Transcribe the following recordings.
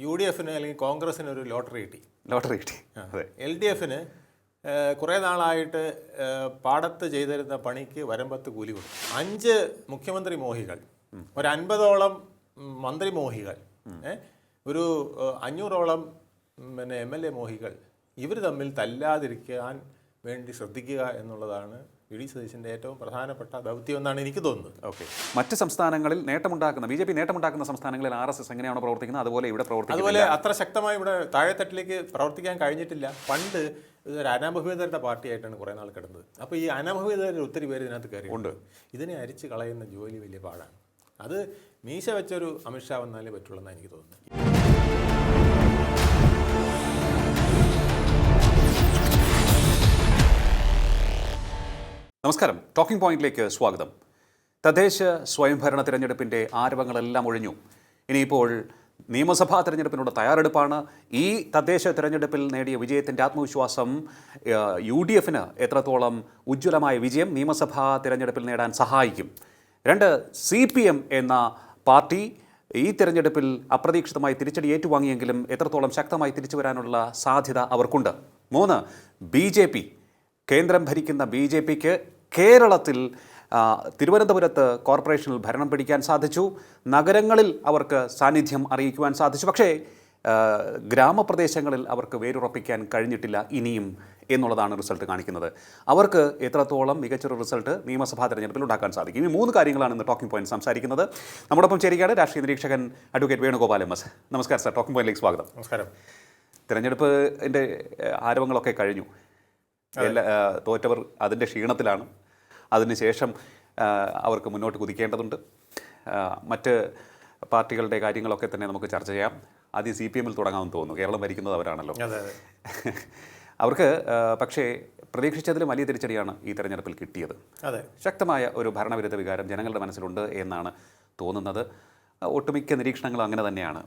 U D എഫിന് അല്ലെങ്കിൽ കോൺഗ്രസിന് ഒരു ലോട്ടറി കിട്ടി. അതെ. എൽ ഡി എഫിന് കുറേ നാളായിട്ട് പാടത്ത് ചെയ്തിരുന്ന പണിക്ക് വരമ്പത്ത് കൂലി കൊടുത്തു. 5 മുഖ്യമന്ത്രി മോഹികൾ, ഒരു 50ഓളം മന്ത്രി മോഹികൾ, ഒരു 500ഓളം MLA മോഹികൾ, ഇവർ തമ്മിൽ തല്ലാതിരിക്കാൻ വേണ്ടി ശ്രദ്ധിക്കുക എന്നുള്ളതാണ് വി ഡി സതീശൻ്റെ ഏറ്റവും പ്രധാനപ്പെട്ട ദൗത്യം എന്നാണ് എനിക്ക് തോന്നുന്നത്. ഓക്കെ. മറ്റ് സംസ്ഥാനങ്ങളിൽ നേട്ടമുണ്ടാക്കുന്ന BJP നേട്ടമുണ്ടാക്കുന്ന സംസ്ഥാനങ്ങളിൽ RSS എങ്ങനെയാണോ പ്രവർത്തിക്കുന്നത് അതുപോലെ ഇവിടെ പ്രവർത്തിക്കുന്നത്. അതുപോലെ അത്ര ശക്തമായി ഇവിടെ താഴെത്തട്ടിലേക്ക് പ്രവർത്തിക്കാൻ കഴിഞ്ഞിട്ടില്ല. പണ്ട് ഇതൊരു അനഭിഹിതരുടെ പാർട്ടിയായിട്ടാണ് കുറേ നാൾ കിടന്നത്. അപ്പോൾ ഈ അനഭിഹിതരുടെ ഒത്തിരി പേര് ഇതിനകത്ത് കയറിയുണ്ട്. ഇതിനെ അരിച്ച് കളയുന്ന ജോലി വലിയ പാടാണ്. അത് മീശ വെച്ചൊരു അമിത്ഷാ വന്നാലേ പറ്റുള്ളൂ എനിക്ക് തോന്നുന്നത്. നമസ്കാരം. ടോക്കിംഗ് പോയിന്റിലേക്ക് സ്വാഗതം. തദ്ദേശ സ്വയംഭരണ തിരഞ്ഞെടുപ്പിൻ്റെ ആരവങ്ങളെല്ലാം ഒഴിഞ്ഞു. ഇനിയിപ്പോൾ നിയമസഭാ തിരഞ്ഞെടുപ്പിനുള്ള തയ്യാറെടുപ്പാണ്. ഈ തദ്ദേശ തിരഞ്ഞെടുപ്പിൽ നേടിയ വിജയത്തിൻ്റെ ആത്മവിശ്വാസം UDF-ന് എത്രത്തോളം ഉജ്ജ്വലമായ വിജയം നിയമസഭാ തിരഞ്ഞെടുപ്പിൽ നേടാൻ സഹായിക്കും. 2, CPM എന്ന പാർട്ടി ഈ തിരഞ്ഞെടുപ്പിൽ അപ്രതീക്ഷിതമായി തിരിച്ചടി ഏറ്റുവാങ്ങിയെങ്കിലും എത്രത്തോളം ശക്തമായി തിരിച്ചു വരാനുള്ള സാധ്യത അവർക്കുണ്ട്. 3, BJP, കേന്ദ്രം ഭരിക്കുന്ന BJPക്ക് കേരളത്തിൽ തിരുവനന്തപുരത്ത് കോർപ്പറേഷനിൽ ഭരണം പിടിക്കാൻ സാധിച്ചു. നഗരങ്ങളിൽ അവർക്ക് സാന്നിധ്യം അറിയിക്കുവാൻ സാധിച്ചു. പക്ഷേ ഗ്രാമപ്രദേശങ്ങളിൽ അവർക്ക് വേരുറപ്പിക്കാൻ കഴിഞ്ഞിട്ടില്ല ഇനിയും എന്നുള്ളതാണ് റിസൾട്ട് കാണിക്കുന്നത്. അവർക്ക് എത്രത്തോളം മികച്ചൊരു റിസൾട്ട് നിയമസഭാ തെരഞ്ഞെടുപ്പിൽ ഉണ്ടാക്കാൻ സാധിക്കും. ഈ 3 കാര്യങ്ങളാണ് ഇന്ന് ടോക്കിംഗ് പോയിന്റ് സംസാരിക്കുന്നത്. നമ്മോടൊപ്പം ചേരുകയാണ് രാഷ്ട്രീയ നിരീക്ഷകൻ അഡ്വക്കേറ്റ് വേണുഗോപാൽ MS. നമസ്കാരം സാർ, ടോക്കിംഗ് പോയിന്റിലേക്ക് സ്വാഗതം. നമസ്കാരം. തിരഞ്ഞെടുപ്പിൻ്റെ ആരവങ്ങളൊക്കെ കഴിഞ്ഞു. തോറ്റവർ അതിൻ്റെ ക്ഷീണത്തിലാണ്. അതിനുശേഷം അവർക്ക് മുന്നോട്ട് കുതിക്കേണ്ടതുണ്ട്. മറ്റ് പാർട്ടികളുടെ കാര്യങ്ങളൊക്കെ തന്നെ നമുക്ക് ചർച്ച ചെയ്യാം. ആദ്യം CPM-ൽ തുടങ്ങാമെന്ന് തോന്നുന്നു. കേരളം ഭരിക്കുന്നത് അവരാണല്ലോ. അവർക്ക് പക്ഷേ പ്രതീക്ഷിച്ചതിലും വലിയ തിരിച്ചടിയാണ് ഈ തെരഞ്ഞെടുപ്പിൽ കിട്ടിയത്. ശക്തമായ ഒരു ഭരണവിരുദ്ധ വികാരം ജനങ്ങളുടെ മനസ്സിലുണ്ട് എന്നാണ് തോന്നുന്നത്. ഒട്ടുമിക്ക നിരീക്ഷണങ്ങളും അങ്ങനെ തന്നെയാണ്.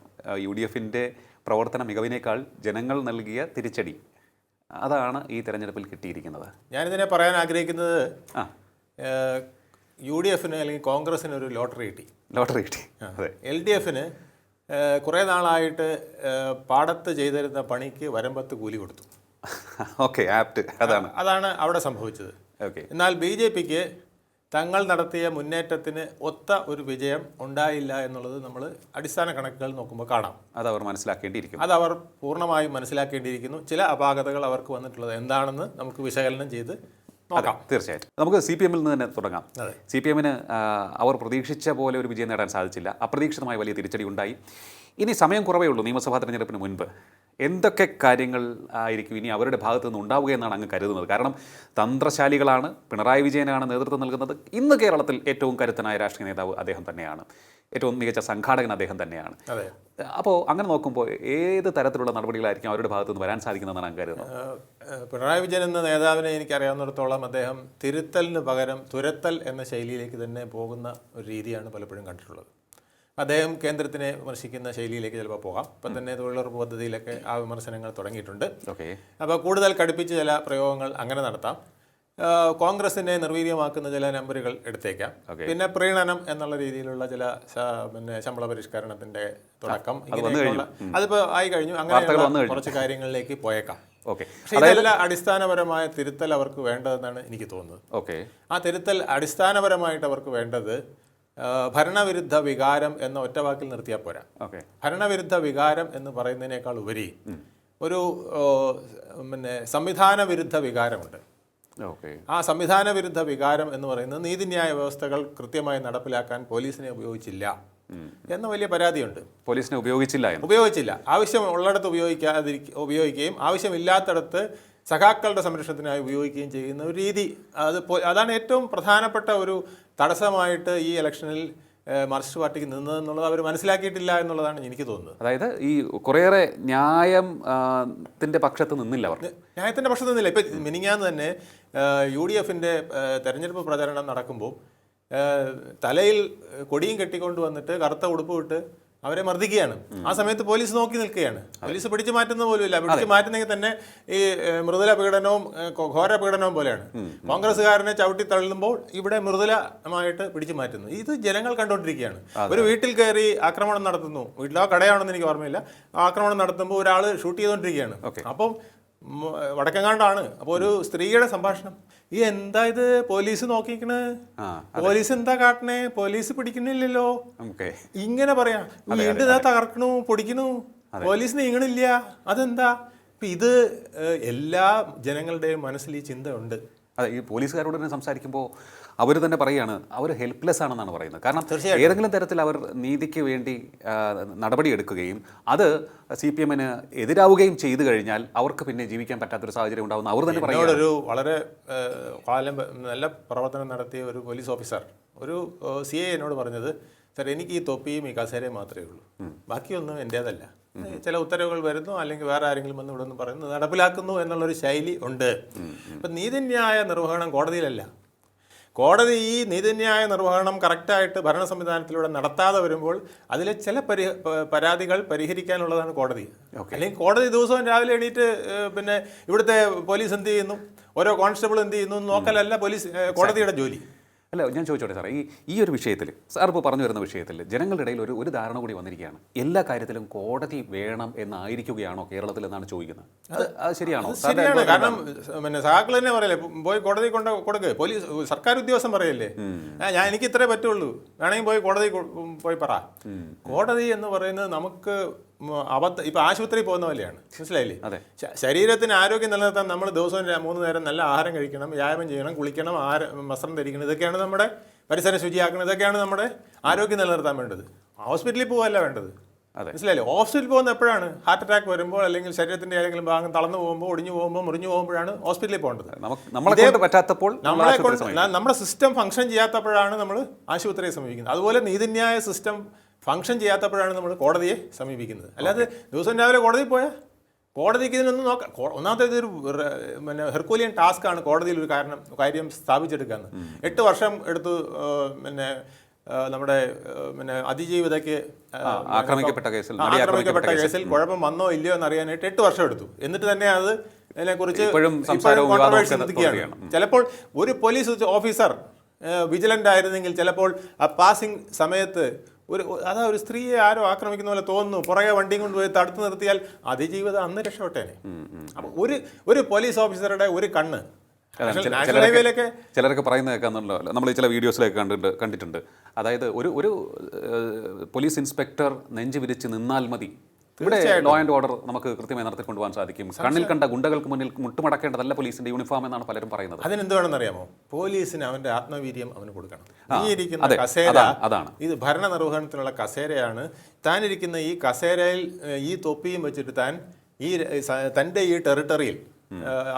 UDF-ൻ്റെ പ്രവർത്തന മികവിനേക്കാൾ ജനങ്ങൾ നൽകിയ തിരിച്ചടി, അതാണ് ഈ തെരഞ്ഞെടുപ്പിൽ കിട്ടിയിരിക്കുന്നത്. ഞാനിതിനെ പറയാൻ ആഗ്രഹിക്കുന്നത് UDF-ന് അല്ലെങ്കിൽ കോൺഗ്രസിന് ഒരു ലോട്ടറി കിട്ടി. അതെ. LDF-ന് കുറേ നാളായിട്ട് പാടത്ത് ചെയ്തിരുന്ന പണിക്ക് വരമ്പത്ത് കൂലി കൊടുത്തു. Okay, apt. അതാണ് അവിടെ സംഭവിച്ചത്. എന്നാൽ BJPക്ക് തങ്ങൾ നടത്തിയ മുന്നേറ്റത്തിന് ഒത്ത ഒരു വിജയം ഉണ്ടായില്ല എന്നുള്ളത് നമ്മൾ അടിസ്ഥാന കണക്കുകൾ നോക്കുമ്പോൾ കാണാം. അതവർ മനസ്സിലാക്കേണ്ടിയിരിക്കുന്നു. അതവർ പൂർണ്ണമായും മനസ്സിലാക്കേണ്ടിയിരിക്കുന്നു. ചില അപാകതകൾ അവർക്ക് വന്നിട്ടുള്ളത് എന്താണെന്ന് നമുക്ക് വിശകലനം ചെയ്ത് നോക്കാം. തീർച്ചയായിട്ടും നമുക്ക് CPM-ൽ നിന്ന് തന്നെ തുടങ്ങാം. CPM-ന് അവർ പ്രതീക്ഷിച്ച പോലെ ഒരു വിജയം നേടാൻ സാധിച്ചില്ല. അപ്രതീക്ഷിതമായ വലിയ തിരിച്ചടി ഉണ്ടായി. ഇനി സമയം കുറവേ ഉള്ളൂ നിയമസഭാ തെരഞ്ഞെടുപ്പിന് മുൻപ്. എന്തൊക്കെ കാര്യങ്ങൾ ആയിരിക്കും ഇനി അവരുടെ ഭാഗത്തു നിന്ന് ഉണ്ടാവുക എന്നാണ് അങ്ങ് കരുതുന്നത്? കാരണം തന്ത്രശാലികളാണ്. പിണറായി വിജയനാണ് നേതൃത്വം നൽകുന്നത്. ഇന്ന് കേരളത്തിൽ ഏറ്റവും കരുത്തനായ രാഷ്ട്രീയ നേതാവ് അദ്ദേഹം തന്നെയാണ്. ഏറ്റവും മികച്ച സംഘാടകൻ അദ്ദേഹം തന്നെയാണ്. അപ്പോൾ അങ്ങനെ നോക്കുമ്പോൾ ഏത് തരത്തിലുള്ള നടപടികളായിരിക്കും അവരുടെ ഭാഗത്തു നിന്ന് വരാൻ സാധിക്കുന്നതെന്നാണ് അങ്ങ് കരുതുന്നത്? പിണറായി വിജയൻ എന്ന നേതാവിനെ എനിക്കറിയാവുന്നിടത്തോളം അദ്ദേഹം തിരുത്തലിന് പകരം തുരത്തൽ എന്ന ശൈലിയിലേക്ക് തന്നെ പോകുന്ന ഒരു രീതിയാണ് പലപ്പോഴും കണ്ടിട്ടുള്ളത്. അദ്ദേഹം കേന്ദ്രത്തിനെ വിമർശിക്കുന്ന ശൈലിയിലേക്ക് ചിലപ്പോൾ പോകാം. ഇപ്പം തന്നെ തൊഴിലുറപ്പ് പദ്ധതിയിലൊക്കെ ആ വിമർശനങ്ങൾ തുടങ്ങിയിട്ടുണ്ട്. അപ്പോൾ കൂടുതൽ കടുപ്പിച്ച് ചില പ്രയോഗങ്ങൾ അങ്ങനെ നടത്താം. കോൺഗ്രസിനെ നിർവീര്യമാക്കുന്ന ചില നമ്പറുകൾ എടുത്തേക്കാം. പിന്നെ പ്രീണനം എന്നുള്ള രീതിയിലുള്ള ചില ശമ്പള പരിഷ്കരണത്തിന്റെ തുടക്കം, ഇങ്ങനെയുള്ള അതിപ്പോൾ ആയി കഴിഞ്ഞു. അങ്ങനെ കുറച്ച് കാര്യങ്ങളിലേക്ക് പോയേക്കാം. പക്ഷേ ഇതെല്ലാം അടിസ്ഥാനപരമായ തിരുത്തൽ അവർക്ക് വേണ്ടതെന്നാണ് എനിക്ക് തോന്നുന്നത്. ആ തിരുത്തൽ അടിസ്ഥാനപരമായിട്ട് അവർക്ക് വേണ്ടത് ഭരണവിരുദ്ധ വികാരം എന്ന ഒറ്റവാക്കിൽ നിർത്തിയാൽ പോരാ. ഭരണവിരുദ്ധ വികാരം എന്ന് പറയുന്നതിനേക്കാൾ ഉപരി ഒരു സംവിധാന വിരുദ്ധ വികാരമുണ്ട്. ആ സംവിധാന വിരുദ്ധ വികാരം എന്ന് പറയുന്നത് നീതിന്യായ വ്യവസ്ഥകൾ കൃത്യമായി നടപ്പിലാക്കാൻ പോലീസിനെ ഉപയോഗിച്ചില്ല എന്ന വലിയ പരാതിയുണ്ട്. പോലീസിനെ ഉപയോഗിച്ചില്ല. ആവശ്യമുള്ളിടത്ത് ഉപയോഗിക്കുകയും ആവശ്യമില്ലാത്തടത്ത് സഖാക്കളുടെ സംരക്ഷണത്തിനായി ഉപയോഗിക്കുകയും ചെയ്യുന്ന ഒരു രീതി, അതാണ് ഏറ്റവും പ്രധാനപ്പെട്ട ഒരു തടസ്സമായിട്ട് ഈ ഇലക്ഷനിൽ മാർക്സിസ്റ്റ് പാർട്ടിക്ക് നിന്നതെന്നുള്ളത് അവർ മനസ്സിലാക്കിയിട്ടില്ല എന്നുള്ളതാണ് എനിക്ക് തോന്നുന്നത്. അതായത് ഈ കുറേയേറെ ന്യായത്തിൻ്റെ പക്ഷത്ത് നിന്നില്ല. ഇപ്പം മിനിങ്ങാന്ന് തന്നെ UDF-ൻ്റെ തെരഞ്ഞെടുപ്പ് പ്രചരണം നടക്കുമ്പോൾ തലയിൽ കൊടിയും കെട്ടിക്കൊണ്ട് വന്നിട്ട് കറുത്ത ഉടുപ്പ് വിട്ട് അവരെ മർദ്ദിക്കുകയാണ്. ആ സമയത്ത് പോലീസ് നോക്കി നിൽക്കുകയാണ്. പോലീസ് പിടിച്ചു മാറ്റുന്ന പോലുമില്ല. പിടിച്ചു മാറ്റുന്നെങ്കിൽ തന്നെ ഈ മൃദുല പീഡനവും ഘോര പീഡനവും പോലെയാണ്. കോൺഗ്രസ്സുകാരനെ ചവിട്ടി തള്ളുമ്പോൾ ഇവിടെ മൃദുലമായിട്ട് പിടിച്ചു മാറ്റുന്നു. ഇത് ജനങ്ങൾ കണ്ടുകൊണ്ടിരിക്കുകയാണ്. ഒരു വീട്ടിൽ കയറി ആക്രമണം നടത്തുന്നു. വീട്ടിലോ കടയാണെന്ന് എനിക്ക് ഓർമ്മയില്ല. ആക്രമണം നടത്തുമ്പോൾ ഒരാൾ ഷൂട്ട് ചെയ്തുകൊണ്ടിരിക്കുകയാണ്. അപ്പം വടക്കങ്ങാണ്ടാണ്. അപ്പോൾ ഒരു സ്ത്രീയുടെ സംഭാഷണം, ഈ എന്താ ഇത് പോലീസ് നോക്കിക്കണ്, പോലീസ് എന്താ കാട്ടണേ, പോലീസ് പിടിക്കണില്ലല്ലോ, ഇങ്ങനെ പറയാം. വീണ്ടും ഇതാ തകർക്കണു, പൊടിക്കണു, പോലീസ് നീങ്ങണില്ല, അതെന്താ? ഇത് എല്ലാ ജനങ്ങളുടെയും മനസ്സിൽ ഈ ചിന്ത ഉണ്ട്. അതെ, ഈ പോലീസുകാരോട് തന്നെ സംസാരിക്കുമ്പോൾ അവർ തന്നെ പറയുകയാണ് അവർ ഹെൽപ്ലെസ് ആണെന്നാണ് പറയുന്നത്. കാരണം ഏതെങ്കിലും തരത്തിൽ അവർ നീതിക്ക് വേണ്ടി നടപടിയെടുക്കുകയും അത് CPM എതിരാവുകയും ചെയ്തു കഴിഞ്ഞാൽ അവർക്ക് പിന്നെ ജീവിക്കാൻ പറ്റാത്തൊരു സാഹചര്യം ഉണ്ടാകുന്ന അവർ തന്നെ പറയുന്നത്. ഒരു വളരെ കാലം നല്ല പ്രവർത്തനം നടത്തിയ ഒരു പോലീസ് ഓഫീസർ, ഒരു CA എന്നോട് പറഞ്ഞത്, സാർ എനിക്ക് ഈ തൊപ്പിയും ഈ കസേരയും മാത്രമേ ഉള്ളൂ, ബാക്കിയൊന്നും എൻ്റേതല്ല. ചില ഉത്തരവുകൾ വരുന്നു, അല്ലെങ്കിൽ വേറെ ആരെങ്കിലും വന്ന് ഇവിടെ നിന്ന് പറയുന്നു, നടപ്പിലാക്കുന്നു എന്നുള്ളൊരു ശൈലി ഉണ്ട്. ഇപ്പം നീതിന്യായ നിർവഹണം കോടതിയിലല്ല. കോടതി ഈ നീതിന്യായ നിർവഹണം കറക്റ്റായിട്ട് ഭരണ സംവിധാനത്തിലൂടെ നടത്താതെ വരുമ്പോൾ അതിലെ ചില പരാതികൾ പരിഹരിക്കാനുള്ളതാണ് കോടതി. അല്ലെങ്കിൽ കോടതി ദിവസവും രാവിലെ എണീറ്റ് പിന്നെ ഇവിടുത്തെ പോലീസ് എന്ത് ചെയ്യുന്നു, ഓരോ കോൺസ്റ്റബിൾ എന്ത് ചെയ്യുന്നു നോക്കലല്ല കോടതിയുടെ ജോലി. അല്ല, ഞാൻ ചോദിച്ചോട്ടെ സാറേ, ഈ ഒരു വിഷയത്തിൽ സാർ ഇപ്പോൾ പറഞ്ഞു വരുന്ന വിഷയത്തിൽ ജനങ്ങളുടെ ഇടയിൽ ഒരു ധാരണ കൂടി വന്നിരിക്കുകയാണ്. എല്ലാ കാര്യത്തിലും കോടതി വേണം എന്നായിരിക്കുകയാണോ കേരളത്തിൽ എന്നാണ് ചോദിക്കുന്നത്. അത് ശരിയാണോ? ശരിയാണ്. കാരണം പിന്നെ സഹാക്കൾ തന്നെ പറയല്ലേ, പോയി കോടതി കൊടുക്കുക. പോലീസ് സർക്കാർ ഉദ്യോഗസ്ഥൻ പറയല്ലേ, എനിക്ക് ഇത്രേ പറ്റുള്ളൂ, വേണമെങ്കിൽ പോയി കോടതി പോയി പറ. കോടതി എന്ന് പറയുന്നത് നമുക്ക് ഇപ്പം ആശുപത്രി പോകുന്ന പോലെയാണ്, മനസ്സിലായില്ലേ? ശരീരത്തിന് ആരോഗ്യം നിലനിർത്താൻ നമ്മൾ ദിവസവും 3 നേരം നല്ല ആഹാരം കഴിക്കണം, വ്യായാമം ചെയ്യണം, കുളിക്കണം, വസ്ത്രം ധരിക്കണം, ഇതൊക്കെയാണ് നമ്മുടെ പരിസരം ശുചിയാക്കണം, ഇതൊക്കെയാണ് നമ്മുടെ ആരോഗ്യം നിലനിർത്താൻ വേണ്ടത്. ഹോസ്പിറ്റലിൽ പോകല്ല വേണ്ടത്, മനസ്സിലായില്ലേ? ഹോസ്പിറ്റലിൽ പോകുന്ന എപ്പോഴാണ്? ഹാർട്ട് അറ്റാക്ക് വരുമ്പോൾ, അല്ലെങ്കിൽ ശരീരത്തിന്റെ ഏതെങ്കിലും ഭാഗം തളർന്നു പോകുമ്പോൾ, ഒടിഞ്ഞു പോകുമ്പോൾ, മുറിഞ്ഞു പോകുമ്പോഴാണ് ഹോസ്പിറ്റലിൽ പോകേണ്ടത്. നമ്മുടെ സിസ്റ്റം ഫംഗ്ഷൻ ചെയ്യാത്തപ്പോഴാണ് നമ്മൾ ആശുപത്രിയെ സമീപിക്കുന്നത്. അതുപോലെ നീതിന്യായ സിസ്റ്റം ഫംഗ്ഷൻ ചെയ്യാത്തപ്പോഴാണ് നമ്മൾ കോടതിയെ സമീപിക്കുന്നത്. അല്ലാതെ ദിവസം രാവിലെ കോടതിയിൽ പോയാൽ കോടതിക്ക് ഇതിനൊന്നും നോക്കാം. ഒന്നാമത്തെ ഇതൊരു പിന്നെ ഹെർക്കൂലിയൻ ടാസ്ക്കാണ് കോടതിയിൽ ഒരു കാര്യം സ്ഥാപിച്ചെടുക്കാന്ന്. 8 വർഷം എടുത്തു. പിന്നെ നമ്മുടെ പിന്നെ അതിജീവിതയ്ക്ക് ആക്രമിക്കപ്പെട്ട കേസിൽ കുഴപ്പം വന്നോ ഇല്ലയോ എന്നറിയാനായിട്ട് 8 വർഷം എടുത്തു. എന്നിട്ട് തന്നെ അത് അതിനെക്കുറിച്ച് കോൺട്രവേഴ്സി നിൽക്കുകയാണ്. ചിലപ്പോൾ ഒരു പോലീസ് ഓഫീസർ വിജിലൻ്റ് ആയിരുന്നെങ്കിൽ ചിലപ്പോൾ ആ പാസിംഗ് സമയത്ത് ഒരു സ്ത്രീയെ ആരോ ആക്രമിക്കുന്ന പോലെ തോന്നുന്നു, പുറകെ വണ്ടിയും കൊണ്ടുപോയി തടുത്തു നിർത്തിയാൽ അതിജീവിതം അന്ന് രക്ഷപ്പെട്ടേനെ. അപ്പം ഒരു പോലീസ് ഓഫീസറുടെ ഒരു കണ്ണ് ചിലരൊക്കെ പറയുന്നത് കേൾക്കാന്നുണ്ടല്ലോ, നമ്മൾ ചില വീഡിയോസിലൊക്കെ കണ്ടിട്ടുണ്ട്. അതായത് ഒരു പോലീസ് ഇൻസ്പെക്ടർ നെഞ്ചു വിരിച്ച് നിന്നാൽ മതി, ഇവിടെ ലോ ആൻഡ് ഓർഡർ നമുക്ക് കൃത്യമായി നടത്തിക്കൊണ്ടുപോകാൻ സാധിക്കും. കണ്ണിൽ കണ്ട ഗുണ്ടകൾക്ക് മുന്നിൽ മുട്ടുമടക്കേണ്ടതല്ല പോലീസിന്റെ യൂണിഫോം എന്നാണ് പലരും പറയുന്നത്. അതിനെന്ത് വേണമെന്നറിയാമോ? പോലീസിന് അവന്റെ ആത്മവീര്യം അവന് കൊടുക്കണം. ഈ ഇരിക്കുന്ന കസേര അതാണ്, ഇത് ഭരണ നിർവഹണത്തിനുള്ള കസേരയാണ്. താനിരിക്കുന്ന ഈ കസേരയിൽ ഈ തൊപ്പിയും വെച്ചിട്ട് താൻ തൻ്റെ ഈ ടെറിട്ടറിയിൽ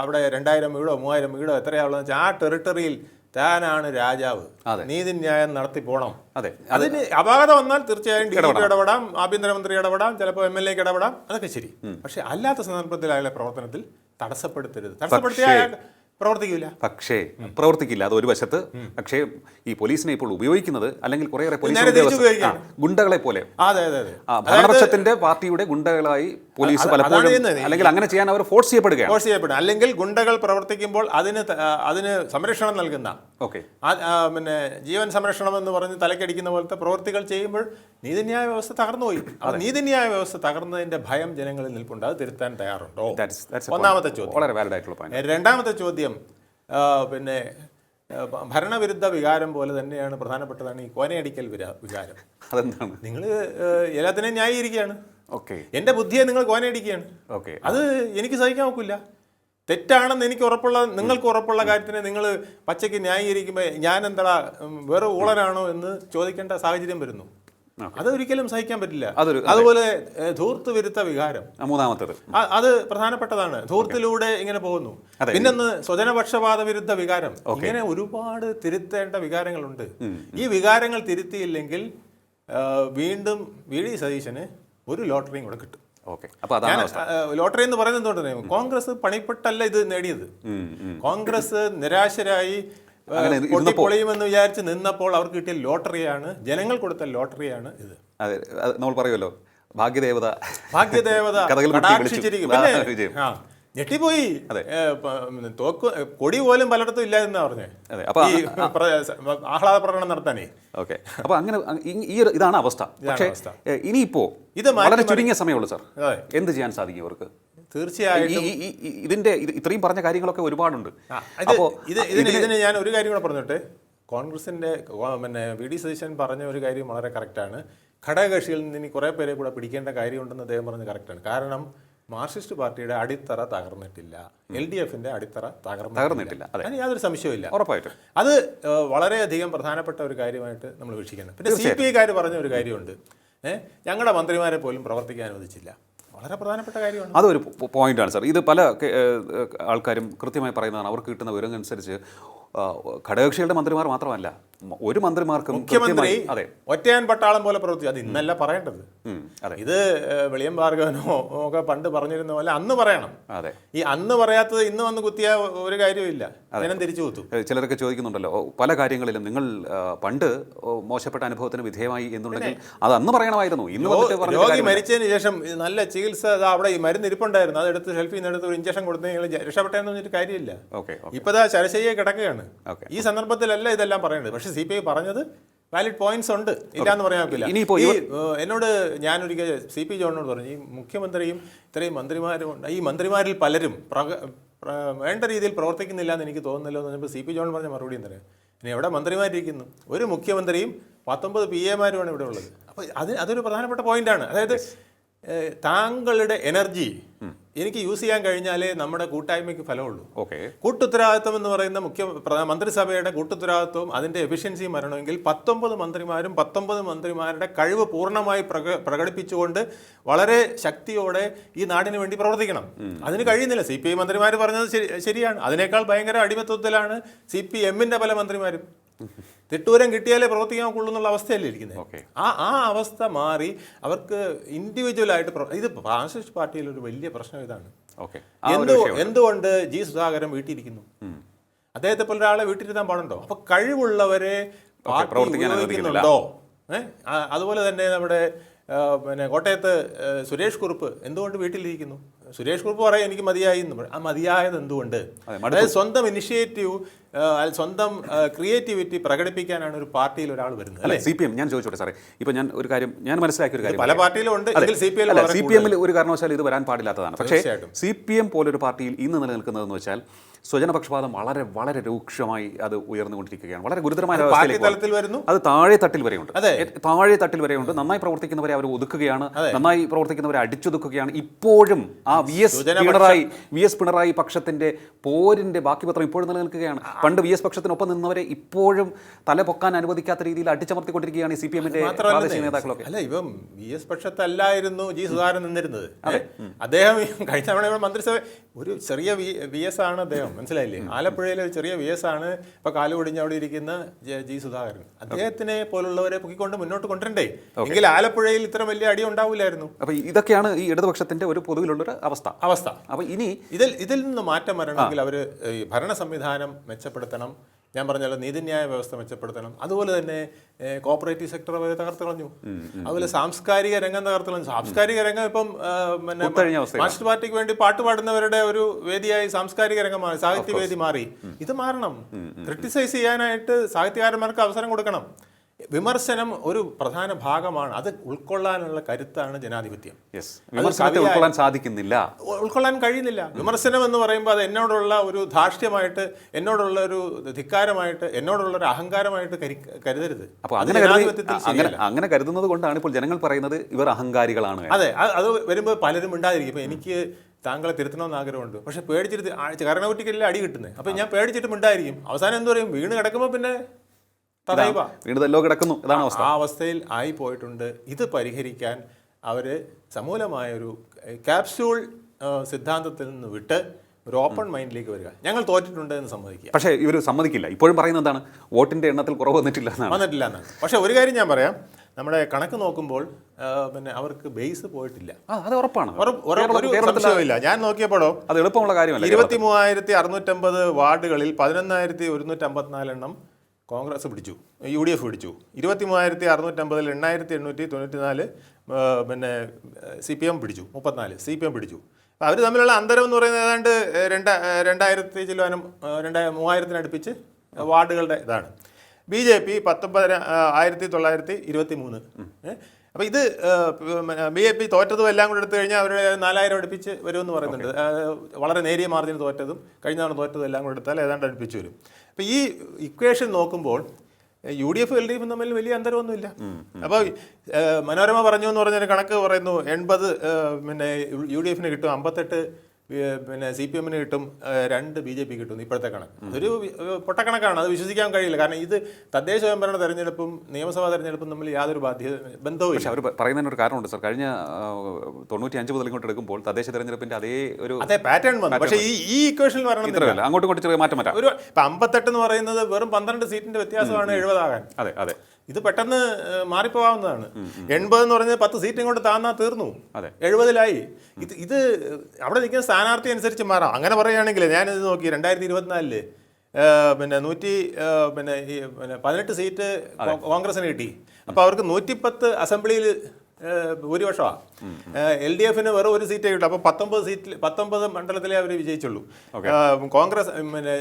അവിടെ 2000 വീടോ 3000 വീടോ എത്രയാവുള്ളതെന്ന് വെച്ചാൽ ആ ടെറിട്ടറിയിൽ താനാണ് രാജാവ്. നീതിന്യായം നടത്തി പോണം. അതിന് അപാകത വന്നാൽ തീർച്ചയായും DGP ഇടപെടാം, ആഭ്യന്തരമന്ത്രി ഇടപെടാം, ചിലപ്പോൾ MLA ഇടപെടാം, അതൊക്കെ ശരി. പക്ഷെ അല്ലാത്ത സന്ദർഭത്തിൽ അയാളെ പ്രവർത്തനത്തിൽ തടസ്സപ്പെടുത്തരുത്. തടസ്സപ്പെടുത്തിയാൽ പ്രവർത്തിക്കില്ല. അത് ഒരു വശത്ത്. പക്ഷേ ഈ പോലീസിനെ ഇപ്പോൾ ഉപയോഗിക്കുന്നത്, അല്ലെങ്കിൽ കുറേയേറെ ഗുണ്ടകളെ പോലെ, ഭരണപക്ഷത്തിന്റെ പാർട്ടിയുടെ ഗുണ്ടകളായി പോലീസ് പലപ്പോഴും, അല്ലെങ്കിൽ അങ്ങനെ ചെയ്യാൻ അവർ ഫോഴ്സ് ചെയ്യപ്പെടുകയാണ്. അല്ലെങ്കിൽ ഗുണ്ടകൾ പ്രവർത്തിക്കുമ്പോൾ അതിന് സംരക്ഷണം നൽകുന്ന, പിന്നെ ജീവൻ സംരക്ഷണം എന്ന് പറഞ്ഞ് തലക്കടിക്കുന്ന പോലത്തെ പ്രവൃത്തികൾ ചെയ്യുമ്പോൾ നീതിന്യായ വ്യവസ്ഥ തകർന്നുപോയി. നീതിന്യായ വ്യവസ്ഥ തകർന്നതിന്റെ ഭയം ജനങ്ങളിൽ നിൽപ്പുണ്ട്. അത് തിരുത്താൻ തയ്യാറുണ്ടോ? ഒന്നാമത്തെ ചോദ്യം. വളരെ വാലിഡ് ആയിട്ടുള്ള പോയിന്റ്. രണ്ടാമത്തെ ചോദ്യം, പിന്നെ ഭരണവിരുദ്ധ വികാരം പോലെ തന്നെയാണ് പ്രധാനപ്പെട്ടതാണ് ഈ കോനയടിക്കൽ വികാരം. അതെന്താണ്? നിങ്ങൾ എല്ലാത്തിനെയും ന്യായീകരിക്കുകയാണ്. എന്റെ ബുദ്ധിയെ നിങ്ങൾ കോനയടിക്കുകയാണ്. അത് എനിക്ക് സഹിക്കാൻ ഒക്കില്ല. തെറ്റാണെന്ന് എനിക്ക് നിങ്ങൾക്ക് ഉറപ്പുള്ള കാര്യത്തിനെ നിങ്ങൾ പച്ചയ്ക്ക് ന്യായീകരിക്കുമ്പോൾ ഞാൻ എന്താ വേറെ ഊളനാണോ എന്ന് ചോദിക്കേണ്ട സാഹചര്യം വരുന്നു. അതൊരിക്കലും സഹിക്കാൻ പറ്റില്ല. അതുപോലെ ധൂർത്ത് വിരുദ്ധ വികാരം മൂന്നാമത്തേത്, അത് പ്രധാനപ്പെട്ടതാണ്. ധൂർത്തിലൂടെ ഇങ്ങനെ പോകുന്നു. പിന്നൊന്ന് സ്വജനപക്ഷപാത വിരുദ്ധ വികാരം. ഇങ്ങനെ ഒരുപാട് തിരുത്തേണ്ട വികാരങ്ങളുണ്ട്. ഈ വികാരങ്ങൾ തിരുത്തിയില്ലെങ്കിൽ വീണ്ടും VD സതീശന് ഒരു ലോട്ടറിയും കൂടെ കിട്ടും. ലോട്ടറി എന്ന് പറയുന്നത് എന്തുകൊണ്ടാണ്? കോൺഗ്രസ് പണിപ്പെട്ടല്ല ഇത് നേടിയത്. കോൺഗ്രസ് നിരാശരായി അങ്ങനെ പൊട്ടിപ്പൊളിയുമെന്ന് വിചാരിച്ച് നിന്നപ്പോൾ അവർക്ക് കിട്ടിയ ലോട്ടറിയാണ്, ജനങ്ങൾ കൊടുത്ത ലോട്ടറിയാണ് ഇത്. അതെ, നമ്മൾ പറയുമല്ലോ ഭാഗ്യദേവത കഥകൾ കടാക്ഷിച്ചിരിക്കും. ഞെട്ടിപ്പോയി. കൊടി പോലും പലയിടത്തും ഇല്ല എന്നാ പറഞ്ഞേ ആഹ്ലാദ പ്രകടനം നടത്താനേ. ഓക്കെ, അപ്പൊ അങ്ങനെ ഇതാണ് അവസ്ഥ. പക്ഷേ ഇനിയിപ്പോ ഇത് വളരെ ചുരുങ്ങിയ സമയമുള്ളൂ സാർ, എന്ത് ചെയ്യാൻ സാധിക്കും ഇവർക്ക്? തീർച്ചയായിട്ടും ഇതിന്റെ ഇത്രയും പറഞ്ഞ കാര്യങ്ങളൊക്കെ ഒരുപാടുണ്ട്. അപ്പോൾ ഇതിന് ഞാൻ ഒരു കാര്യം കൂടെ പറഞ്ഞിട്ട്, കോൺഗ്രസിന്റെ പിന്നെ വി.ഡി. സതീശൻ പറഞ്ഞ ഒരു കാര്യം വളരെ കറക്റ്റാണ്. ഘടകകക്ഷികളിൽ നിന്ന് ഇനി കുറേ പേരെ കൂടെ പിടിക്കേണ്ട കാര്യമുണ്ടെന്ന് അദ്ദേഹം പറഞ്ഞത് കറക്റ്റാണ്. കാരണം മാർക്സിസ്റ്റ് പാർട്ടിയുടെ അടിത്തറ തകർന്നിട്ടില്ല, LDFന്റെ അടിത്തറ തകർന്നിട്ടില്ല, അതിന് യാതൊരു സംശയവുമില്ല. ഉറപ്പായിട്ടും അത് വളരെയധികം പ്രധാനപ്പെട്ട ഒരു കാര്യമായിട്ട് നമ്മൾ വീക്ഷിക്കണം. പിന്നെ CPI പറഞ്ഞ ഒരു കാര്യമുണ്ട്, ഞങ്ങളുടെ മന്ത്രിമാരെ പോലും പ്രവർത്തിക്കാൻ അനുവദിച്ചില്ല. വളരെ പ്രധാനപ്പെട്ട കാര്യമാണ്. അതൊരു പോയിന്റാണ് സാർ. ഇത് പല ആൾക്കാരും കൃത്യമായി പറയുന്നതാണ്. അവർക്ക് കിട്ടുന്ന വിവരങ്ങൾ അനുസരിച്ച് ഘടകകക്ഷികളുടെ മന്ത്രിമാർ മാത്രമല്ല, ഒരു മന്ത്രിമാർക്കും മുഖ്യമന്ത്രി ഒറ്റയാൻ പട്ടാളം പോലെ പ്രവർത്തിച്ചു. അത് ഇന്നല്ല പറയേണ്ടത്. ഇത് വെളിയം ഭാർഗവനോ ഒക്കെ പണ്ട് പറഞ്ഞിരുന്ന പോലെ അന്ന് പറയണം. ഈ അന്ന് പറയാത്തത് ഇന്ന് വന്ന് കുത്തിയ ഒരു കാര്യമില്ല, ജനം തിരിച്ചു കുത്തും. ചിലരൊക്കെ ചോദിക്കുന്നുണ്ടല്ലോ, പല കാര്യങ്ങളിലും നിങ്ങൾ പണ്ട് മോശപ്പെട്ട അനുഭവത്തിന് വിധേയമായി എന്നുണ്ടെങ്കിൽ അത് അന്ന് പറയണമായിരുന്നു. ഇന്ന് രോഗി മരിച്ചതിന് ശേഷം നല്ല ചികിത്സ അവിടെ ഈ മരുന്ന് ഇരിപ്പുണ്ടായിരുന്നു, അതെടുത്ത് ഷെൽഫിൽ നിന്ന് എടുത്ത് ഒരു ഇഞ്ചക്ഷൻ കൊടുത്തെങ്കിൽ രക്ഷപ്പെട്ടെന്ന് പറഞ്ഞിട്ട് കാര്യമില്ല. ഇപ്പൊ ശരശയ്യെ കിടക്കുകയാണ്. ഈ സന്ദർഭത്തിലല്ല ഇതെല്ലാം പറയുന്നത്. പക്ഷെ CPI പറഞ്ഞത് വാലിഡ് പോയിന്റ്സ് ഉണ്ട്, ഇല്ലാന്ന് പറയാൻ പറ്റില്ല. എന്നോട് ഞാനൊരിക്കൽ CP ജോണിനോട് പറഞ്ഞു, ഈ മുഖ്യമന്ത്രിയും ഇത്രയും മന്ത്രിമാരും ഉണ്ട്, ഈ മന്ത്രിമാരിൽ പലരും വേണ്ട രീതിയിൽ പ്രവർത്തിക്കുന്നില്ല എന്ന് എനിക്ക് തോന്നുന്നല്ലോ എന്ന് പറഞ്ഞപ്പോൾ CP ജോൺ പറഞ്ഞ മറുപടി എന്താ, ഇനി എവിടെ മന്ത്രിമാരിയിരിക്കുന്നു? ഒരു മുഖ്യമന്ത്രിയും 19 PAമാരുമാണ് ഇവിടെ ഉള്ളത്. അപ്പോൾ അതൊരു പ്രധാനപ്പെട്ട പോയിന്റാണ്. അതായത് താങ്കളുടെ എനർജി എനിക്ക് യൂസ് ചെയ്യാൻ കഴിഞ്ഞാലേ നമ്മുടെ കൂട്ടായ്മയ്ക്ക് ഫലമുള്ളൂ. കൂട്ടുത്തരവാദിത്വം എന്ന് പറയുന്ന മന്ത്രിസഭയുടെ കൂട്ടുത്തരവാദിത്വവും അതിന്റെ എഫിഷ്യൻസിയും വരണമെങ്കിൽ 19 മന്ത്രിമാരും 19 മന്ത്രിമാരുടെ കഴിവ് പൂർണ്ണമായി പ്രകടിപ്പിച്ചുകൊണ്ട് വളരെ ശക്തിയോടെ ഈ നാടിന് വേണ്ടി പ്രവർത്തിക്കണം. അതിന് കഴിയുന്നില്ല. CPI മന്ത്രിമാർ പറഞ്ഞത് ശരിയാണ്. അതിനേക്കാൾ ഭയങ്കര അടിമത്വത്തിലാണ് CPMന്റെ പല മന്ത്രിമാരും. തിട്ടൂരം കിട്ടിയാലേ പ്രവർത്തിക്കാൻ കൊള്ളൂ എന്നുള്ള അവസ്ഥയല്ലേ ഇരിക്കുന്നത്. ആ അവസ്ഥ മാറി അവർക്ക് ഇൻഡിവിജ്വലായിട്ട് ഇത് മാർക്സിസ്റ്റ് പാർട്ടിയിൽ ഒരു വലിയ പ്രശ്നം ഇതാണ്. എന്തുകൊണ്ട് G. സുധാകരൻ വീട്ടിലിരിക്കുന്നു? അദ്ദേഹത്തെ പോലെ ഒരാളെ വീട്ടിലിരുത്താൻ പാടുണ്ടോ? അപ്പൊ കഴിവുള്ളവരെ പ്രവർത്തിക്കുന്നുണ്ടോ? അതുപോലെ തന്നെ നമ്മുടെ പിന്നെ കോട്ടയത്ത് സുരേഷ് കുറുപ്പ് എന്തുകൊണ്ട് വീട്ടിലിരിക്കുന്നു? സുരേഷ് കുറുപ്പ് പറയാം എനിക്ക് മതിയായി എന്ന്. ആ മതിയായത് എന്തുകൊണ്ട്? അതായത് സ്വന്തം ഇനിഷ്യേറ്റീവ്, സ്വന്തം ക്രിയേറ്റിവിറ്റി പ്രകടിപ്പിക്കാനാണ് ഒരു പാർട്ടിയിൽ ഒരാൾ വരുന്നത്. അല്ലെ CPM ഞാൻ ചോദിച്ചോട്ടെ സാറേ, ഇപ്പൊ ഞാൻ ഒരു കാര്യം മനസ്സിലാക്കിയ ഒരു കാര്യം, പല പാർട്ടിയിലും ഉണ്ട്, CPMൽ ഒരു കാരണവശാലും ഇത് വരാൻ പാടില്ലാത്തതാണ്. പക്ഷേ CPM പോലൊരു പാർട്ടിയിൽ ഇന്ന് നിലനിൽക്കുന്നതെന്ന് വെച്ചാൽ സ്വജനപക്ഷപാതം വളരെ വളരെ രൂക്ഷമായി അത് ഉയർന്നുകൊണ്ടിരിക്കുകയാണ്. വളരെ ഗുരുതരമായ അവസ്ഥയിലേക്ക് അത് താഴെ തട്ടിൽ വരെയുണ്ട്. നന്നായി പ്രവർത്തിക്കുന്നവരെ അവർ ഒതുക്കുകയാണ്, നന്നായി പ്രവർത്തിക്കുന്നവരെ അടിച്ചൊതുക്കുകയാണ്. ഇപ്പോഴും ആ വി എസ് പിണറായി പക്ഷത്തിന്റെ പോരിന്റെ ബാക്കി പത്രം ഇപ്പോഴും നിലനിൽക്കുകയാണ്. പണ്ട് VS പക്ഷത്തിനൊപ്പം നിന്നവരെ ഇപ്പോഴും തലപൊക്കാൻ അനുവദിക്കാത്ത രീതിയിൽ അടിച്ചമർത്തിക്കൊണ്ടിരിക്കുകയാണ് ഈ CPMന്റെ പ്രാദേശിക നേതാക്കളൊക്കെ. അല്ല, ഇവം VS പക്ഷത്തല്ലായിരുന്നു G. സുധാകരൻ നിന്നിരുന്നത്. അദ്ദേഹം കഴിഞ്ഞ തവണ മന്ത്രിസഭ ഒരു ചെറിയ VS ആണ് അദ്ദേഹം, മനസ്സിലായില്ലേ? ആലപ്പുഴയിലെ ഒരു ചെറിയ VS ആണ് ഇപ്പൊ കാലുകൊടിഞ്ഞ് അവിടെ ഇരിക്കുന്ന G. സുധാകരൻ. അദ്ദേഹത്തിനെ പോലുള്ളവരെ പൊക്കിക്കൊണ്ട് മുന്നോട്ട് കൊണ്ടുവരണ്ടേ? എങ്കിൽ ആലപ്പുഴയിൽ ഇത്ര വലിയ അടി ഉണ്ടാവില്ലായിരുന്നു. അപ്പൊ ഇതൊക്കെയാണ് ഈ ഇടതുപക്ഷത്തിന്റെ ഒരു പൊതുവിലുള്ളൊരു അവസ്ഥ. അപ്പൊ ഇനി ഇതിൽ നിന്ന് മാറ്റം വരണമെങ്കിൽ അവര് ഭരണ സംവിധാനം മെച്ചപ്പെടുത്തണം. ഞാൻ പറഞ്ഞല്ലോ, നീതിന്യായ വ്യവസ്ഥ മെച്ചപ്പെടുത്തണം. അതുപോലെ തന്നെ കോപ്പറേറ്റീവ് സെക്ടർ അവരെ തകർത്ത് കളഞ്ഞു. അതുപോലെ സാംസ്കാരിക രംഗം തകർത്ത് കളഞ്ഞു. സാംസ്കാരിക രംഗം ഇപ്പം പിന്നെ മാർക്സിസ്റ്റ് പാർട്ടിക്ക് വേണ്ടി പാട്ട് പാടുന്നവരുടെ ഒരു വേദിയായി സാംസ്കാരിക രംഗം മാറി, സാഹിത്യവേദി മാറി. ഇത് മാറണം. ക്രിട്ടിസൈസ് ചെയ്യാനായിട്ട് സാഹിത്യകാരന്മാർക്ക് അവസരം കൊടുക്കണം. വിമർശനം ഒരു പ്രധാന ഭാഗമാണ്. അത് ഉൾക്കൊള്ളാനുള്ള കരുത്താണ് ജനാധിപത്യം. ഉൾക്കൊള്ളാൻ കഴിയുന്നില്ല. വിമർശനം എന്ന് പറയുമ്പോൾ അത് എന്നോടുള്ള ഒരു ധാർഷ്ട്യമായിട്ട്, എന്നോടുള്ള ഒരു ധിക്കാരമായിട്ട്, എന്നോടുള്ള ഒരു അഹങ്കാരമായിട്ട് കരുതരുത്. അങ്ങനെ കരുതുന്നത് കൊണ്ടാണ് ഇപ്പോൾ ജനങ്ങൾ പറയുന്നത് ഇവർ അഹങ്കാരികളാണ്. അതെ, അത് വരുമ്പോൾ പലരും ഉണ്ടായിരിക്കും. ഇപ്പൊ എനിക്ക് താങ്കളെ തിരുത്തണമെന്ന് ആഗ്രഹമുണ്ട്, പക്ഷെ പേടിച്ചിട്ട് കരണകുറ്റിക്കല്ലേ അടി കിട്ടുന്നത്. അപ്പൊ ഞാൻ പേടിച്ചിട്ട് മിണ്ടായിരിക്കും. അവസാനം എന്ത് പറയും? വീണ് കിടക്കുമ്പോൾ പിന്നെ കിടക്കുന്നു. ആ അവസ്ഥയിൽ ആയി പോയിട്ടുണ്ട്. ഇത് പരിഹരിക്കാൻ അവര് സമൂലമായ ഒരു ക്യാപ്സ്യൂൾ സിദ്ധാന്തത്തിൽ നിന്ന് വിട്ട് ഒരു ഓപ്പൺ മൈൻഡിലേക്ക് വരിക. ഞങ്ങൾ തോറ്റിട്ടുണ്ട് എന്ന് സമ്മതിക്കുക. പക്ഷേ ഇവർ സമ്മതിക്കില്ല. ഇപ്പോഴും പറയുന്നത് എന്താണ്? വോട്ടിന്റെ എണ്ണത്തിൽ കുറവ് വന്നിട്ടില്ല എന്നാണ്. പക്ഷെ ഒരു കാര്യം ഞാൻ പറയാം, നമ്മുടെ കണക്ക് നോക്കുമ്പോൾ പിന്നെ അവർക്ക് ബേസ് പോയിട്ടില്ല. അത് ഉറപ്പാണ്. ഒരു സംശയമില്ല. ഞാൻ നോക്കിയപ്പോഴോ അത് എളുപ്പമുള്ള കാര്യമല്ല. 23,650 വാർഡുകളിൽ 11,154 എണ്ണം കോൺഗ്രസ് പിടിച്ചു, UDF പിടിച്ചു. 23,650-ൽ 8,894 പിന്നെ CPM പിടിച്ചു, 34 CPM പിടിച്ചു. അപ്പോൾ അവർ തമ്മിലുള്ള അന്തരം എന്ന് പറയുന്നത് ഏതാണ്ട് 2,000 ചിലവാനും 3,000-അടുപ്പിച്ച് വാർഡുകളുടെ ഇതാണ്. BJP 19,923. അപ്പോൾ ഇത് BJP തോറ്റതും എല്ലാം കൂടെ എടുത്തു കഴിഞ്ഞാൽ അവരുടെ 4,000 അടുപ്പിച്ച് വരുമെന്ന് പറയുന്നുണ്ട്. വളരെ നേരിയ മാർജിന് തോറ്റതും കഴിഞ്ഞ തവണ തോറ്റതും എല്ലാം കൂടെ എടുത്താൽ ഏതാണ്ട് അടുപ്പിച്ച് വരും. അപ്പോൾ ഈ ഇക്വേഷൻ നോക്കുമ്പോൾ UDF LDF തമ്മിൽ വലിയ അന്തരമൊന്നുമില്ല. അപ്പോൾ മനോരമ പറഞ്ഞു എന്ന് പറഞ്ഞൊരു കണക്ക് പറയുന്നു, 80 പിന്നെ UDF കിട്ടും, 58 പിന്നെ CPM കിട്ടും, 2 BJP കിട്ടും. ഇപ്പോഴത്തെ കണക്ക് അതൊരു പൊട്ടക്കണക്കാണ്, അത് വിശ്വസിക്കാൻ കഴിയില്ല. കാരണം ഇത് തദ്ദേശ സ്വയംഭരണ തെരഞ്ഞെടുപ്പും നിയമസഭാ തെരഞ്ഞെടുപ്പും തമ്മിൽ യാതൊരു ബന്ധവും. പക്ഷേ അവർ പറയുന്നതിനൊരു കാരണമുണ്ട് സാർ. കഴിഞ്ഞ 95 മുതൽ ഇങ്ങോട്ട് എടുക്കുമ്പോൾ തദ്ദേശ തെരഞ്ഞെടുപ്പിന്റെ അതേ പാറ്റേൺ വന്നു. പക്ഷേ ഈ ഇക്വേഷനിൽ പറയണം അങ്ങോട്ടും ഇങ്ങോട്ട് ചെറിയ മാറ്റം വരാം. ഒരു 58 എന്ന് പറയുന്നത് വെറും 12 സീറ്റിന്റെ വ്യത്യാസമാണ് 70 ആകാൻ. അതെ ഇത് പെട്ടെന്ന് മാറിപ്പോകാവുന്നതാണ്. 80 എന്ന് പറഞ്ഞത് 10 സീറ്റ് ഇങ്ങോട്ട് താന്നാ തീർന്നു, 70-ലായി. ഇത് അവിടെ നിൽക്കുന്ന സ്ഥാനാർത്ഥി അനുസരിച്ച് മാറാം. അങ്ങനെ പറയുകയാണെങ്കിൽ ഞാനിത് നോക്കി 2024 പിന്നെ 18 സീറ്റ് കോൺഗ്രസിന് കിട്ടി. അപ്പോൾ അവർക്ക് 110 അസംബ്ലിയിൽ ഭൂരിപക്ഷമാണ്. LDFന് വെറും 1 സീറ്റേ കിട്ടും. അപ്പോൾ 19 മണ്ഡലത്തിലേ അവർ വിജയിച്ചുള്ളൂ. കോൺഗ്രസ് പിന്നെ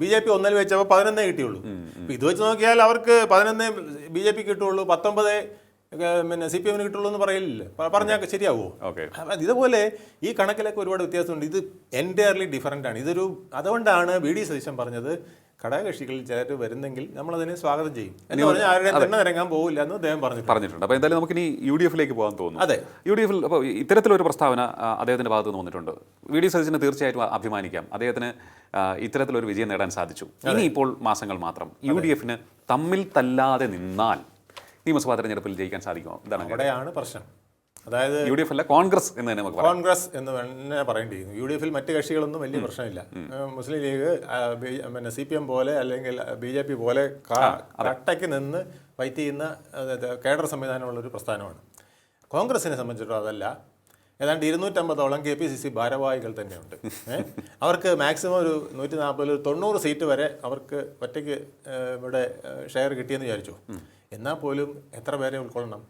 BJP 1 വെച്ചപ്പോൾ 11 കിട്ടിയുള്ളൂ. അപ്പോൾ ഇത് വെച്ച് നോക്കിയാൽ അവർക്ക് 11 BJP കിട്ടുള്ളൂ, 19 പിന്നെ CPM കിട്ടുള്ളൂ എന്ന് പറയില്ല, പറഞ്ഞാൽ ശരിയാവുമോ? ഇതുപോലെ ഈ കണക്കിലൊക്കെ ഒരുപാട് വ്യത്യാസമുണ്ട്. ഇത് എൻറ്റയർലി ഡിഫറൻ്റ് ആണ്. അതുകൊണ്ടാണ് VD സതീശൻ പറഞ്ഞത് ഘടകകക്ഷികളിൽ ചിലർ വരുന്നെങ്കിൽ നമ്മളതിനെ സ്വാഗതം ചെയ്യും എന്ന് പറഞ്ഞാൽ ആരുടെയും തന്നെ നിരങ്ങാൻ പോകില്ല എന്ന് അദ്ദേഹം പറഞ്ഞിട്ടുണ്ട്. അപ്പോൾ എന്തായാലും നമുക്കിനി UDFിലേക്ക് പോകാൻ തോന്നുന്നു. അതെ, UDFിൽ അപ്പോൾ ഇത്തരത്തിലൊരു പ്രസ്താവന അദ്ദേഹത്തിൻ്റെ ഭാഗത്ത് നിന്ന് വന്നിട്ടുണ്ട്. VD സതീശന് തീർച്ചയായിട്ടും അഭിമാനിക്കാം, അദ്ദേഹത്തിന് ഇത്തരത്തിലൊരു വിജയം നേടാൻ സാധിച്ചു. ഇനിയിപ്പോൾ മാസങ്ങൾ മാത്രം. UDFിന് തമ്മിൽ തല്ലാതെ നിന്നാൽ നിയമസഭാ തെരഞ്ഞെടുപ്പിൽ ജയിക്കാൻ സാധിക്കുമോ? ഇതാണ് അവിടെയാണ് പ്രശ്നം. അതായത് UDF അല്ല, കോൺഗ്രസ് എന്ന് തന്നെ നമുക്ക് കോൺഗ്രസ് എന്ന് തന്നെ പറയേണ്ടിയിരുന്നു. UDFിൽ മറ്റ് കക്ഷികളൊന്നും വലിയ പ്രശ്നമില്ല. മുസ്ലിം ലീഗ് പിന്നെ CPM പോലെ അല്ലെങ്കിൽ BJP പോലെ കട്ടയ്ക്ക് നിന്ന് ഫൈറ്റ് ചെയ്യുന്ന കേഡർ സംവിധാനമുള്ളൊരു പ്രസ്ഥാനമാണ്. കോൺഗ്രസിനെ സംബന്ധിച്ചിടത്തോളം അതല്ല. ഏതാണ്ട് 250ഓളം KPCC ഭാരവാഹികൾ തന്നെയുണ്ട്. അവർക്ക് മാക്സിമം ഒരു 140-90 സീറ്റ് വരെ അവർക്ക് ഒറ്റയ്ക്ക് ഇവിടെ ഷെയർ കിട്ടിയെന്ന് വിചാരിച്ചു. എന്നാൽ പോലും എത്ര പേരെ ഉൾക്കൊള്ളണം?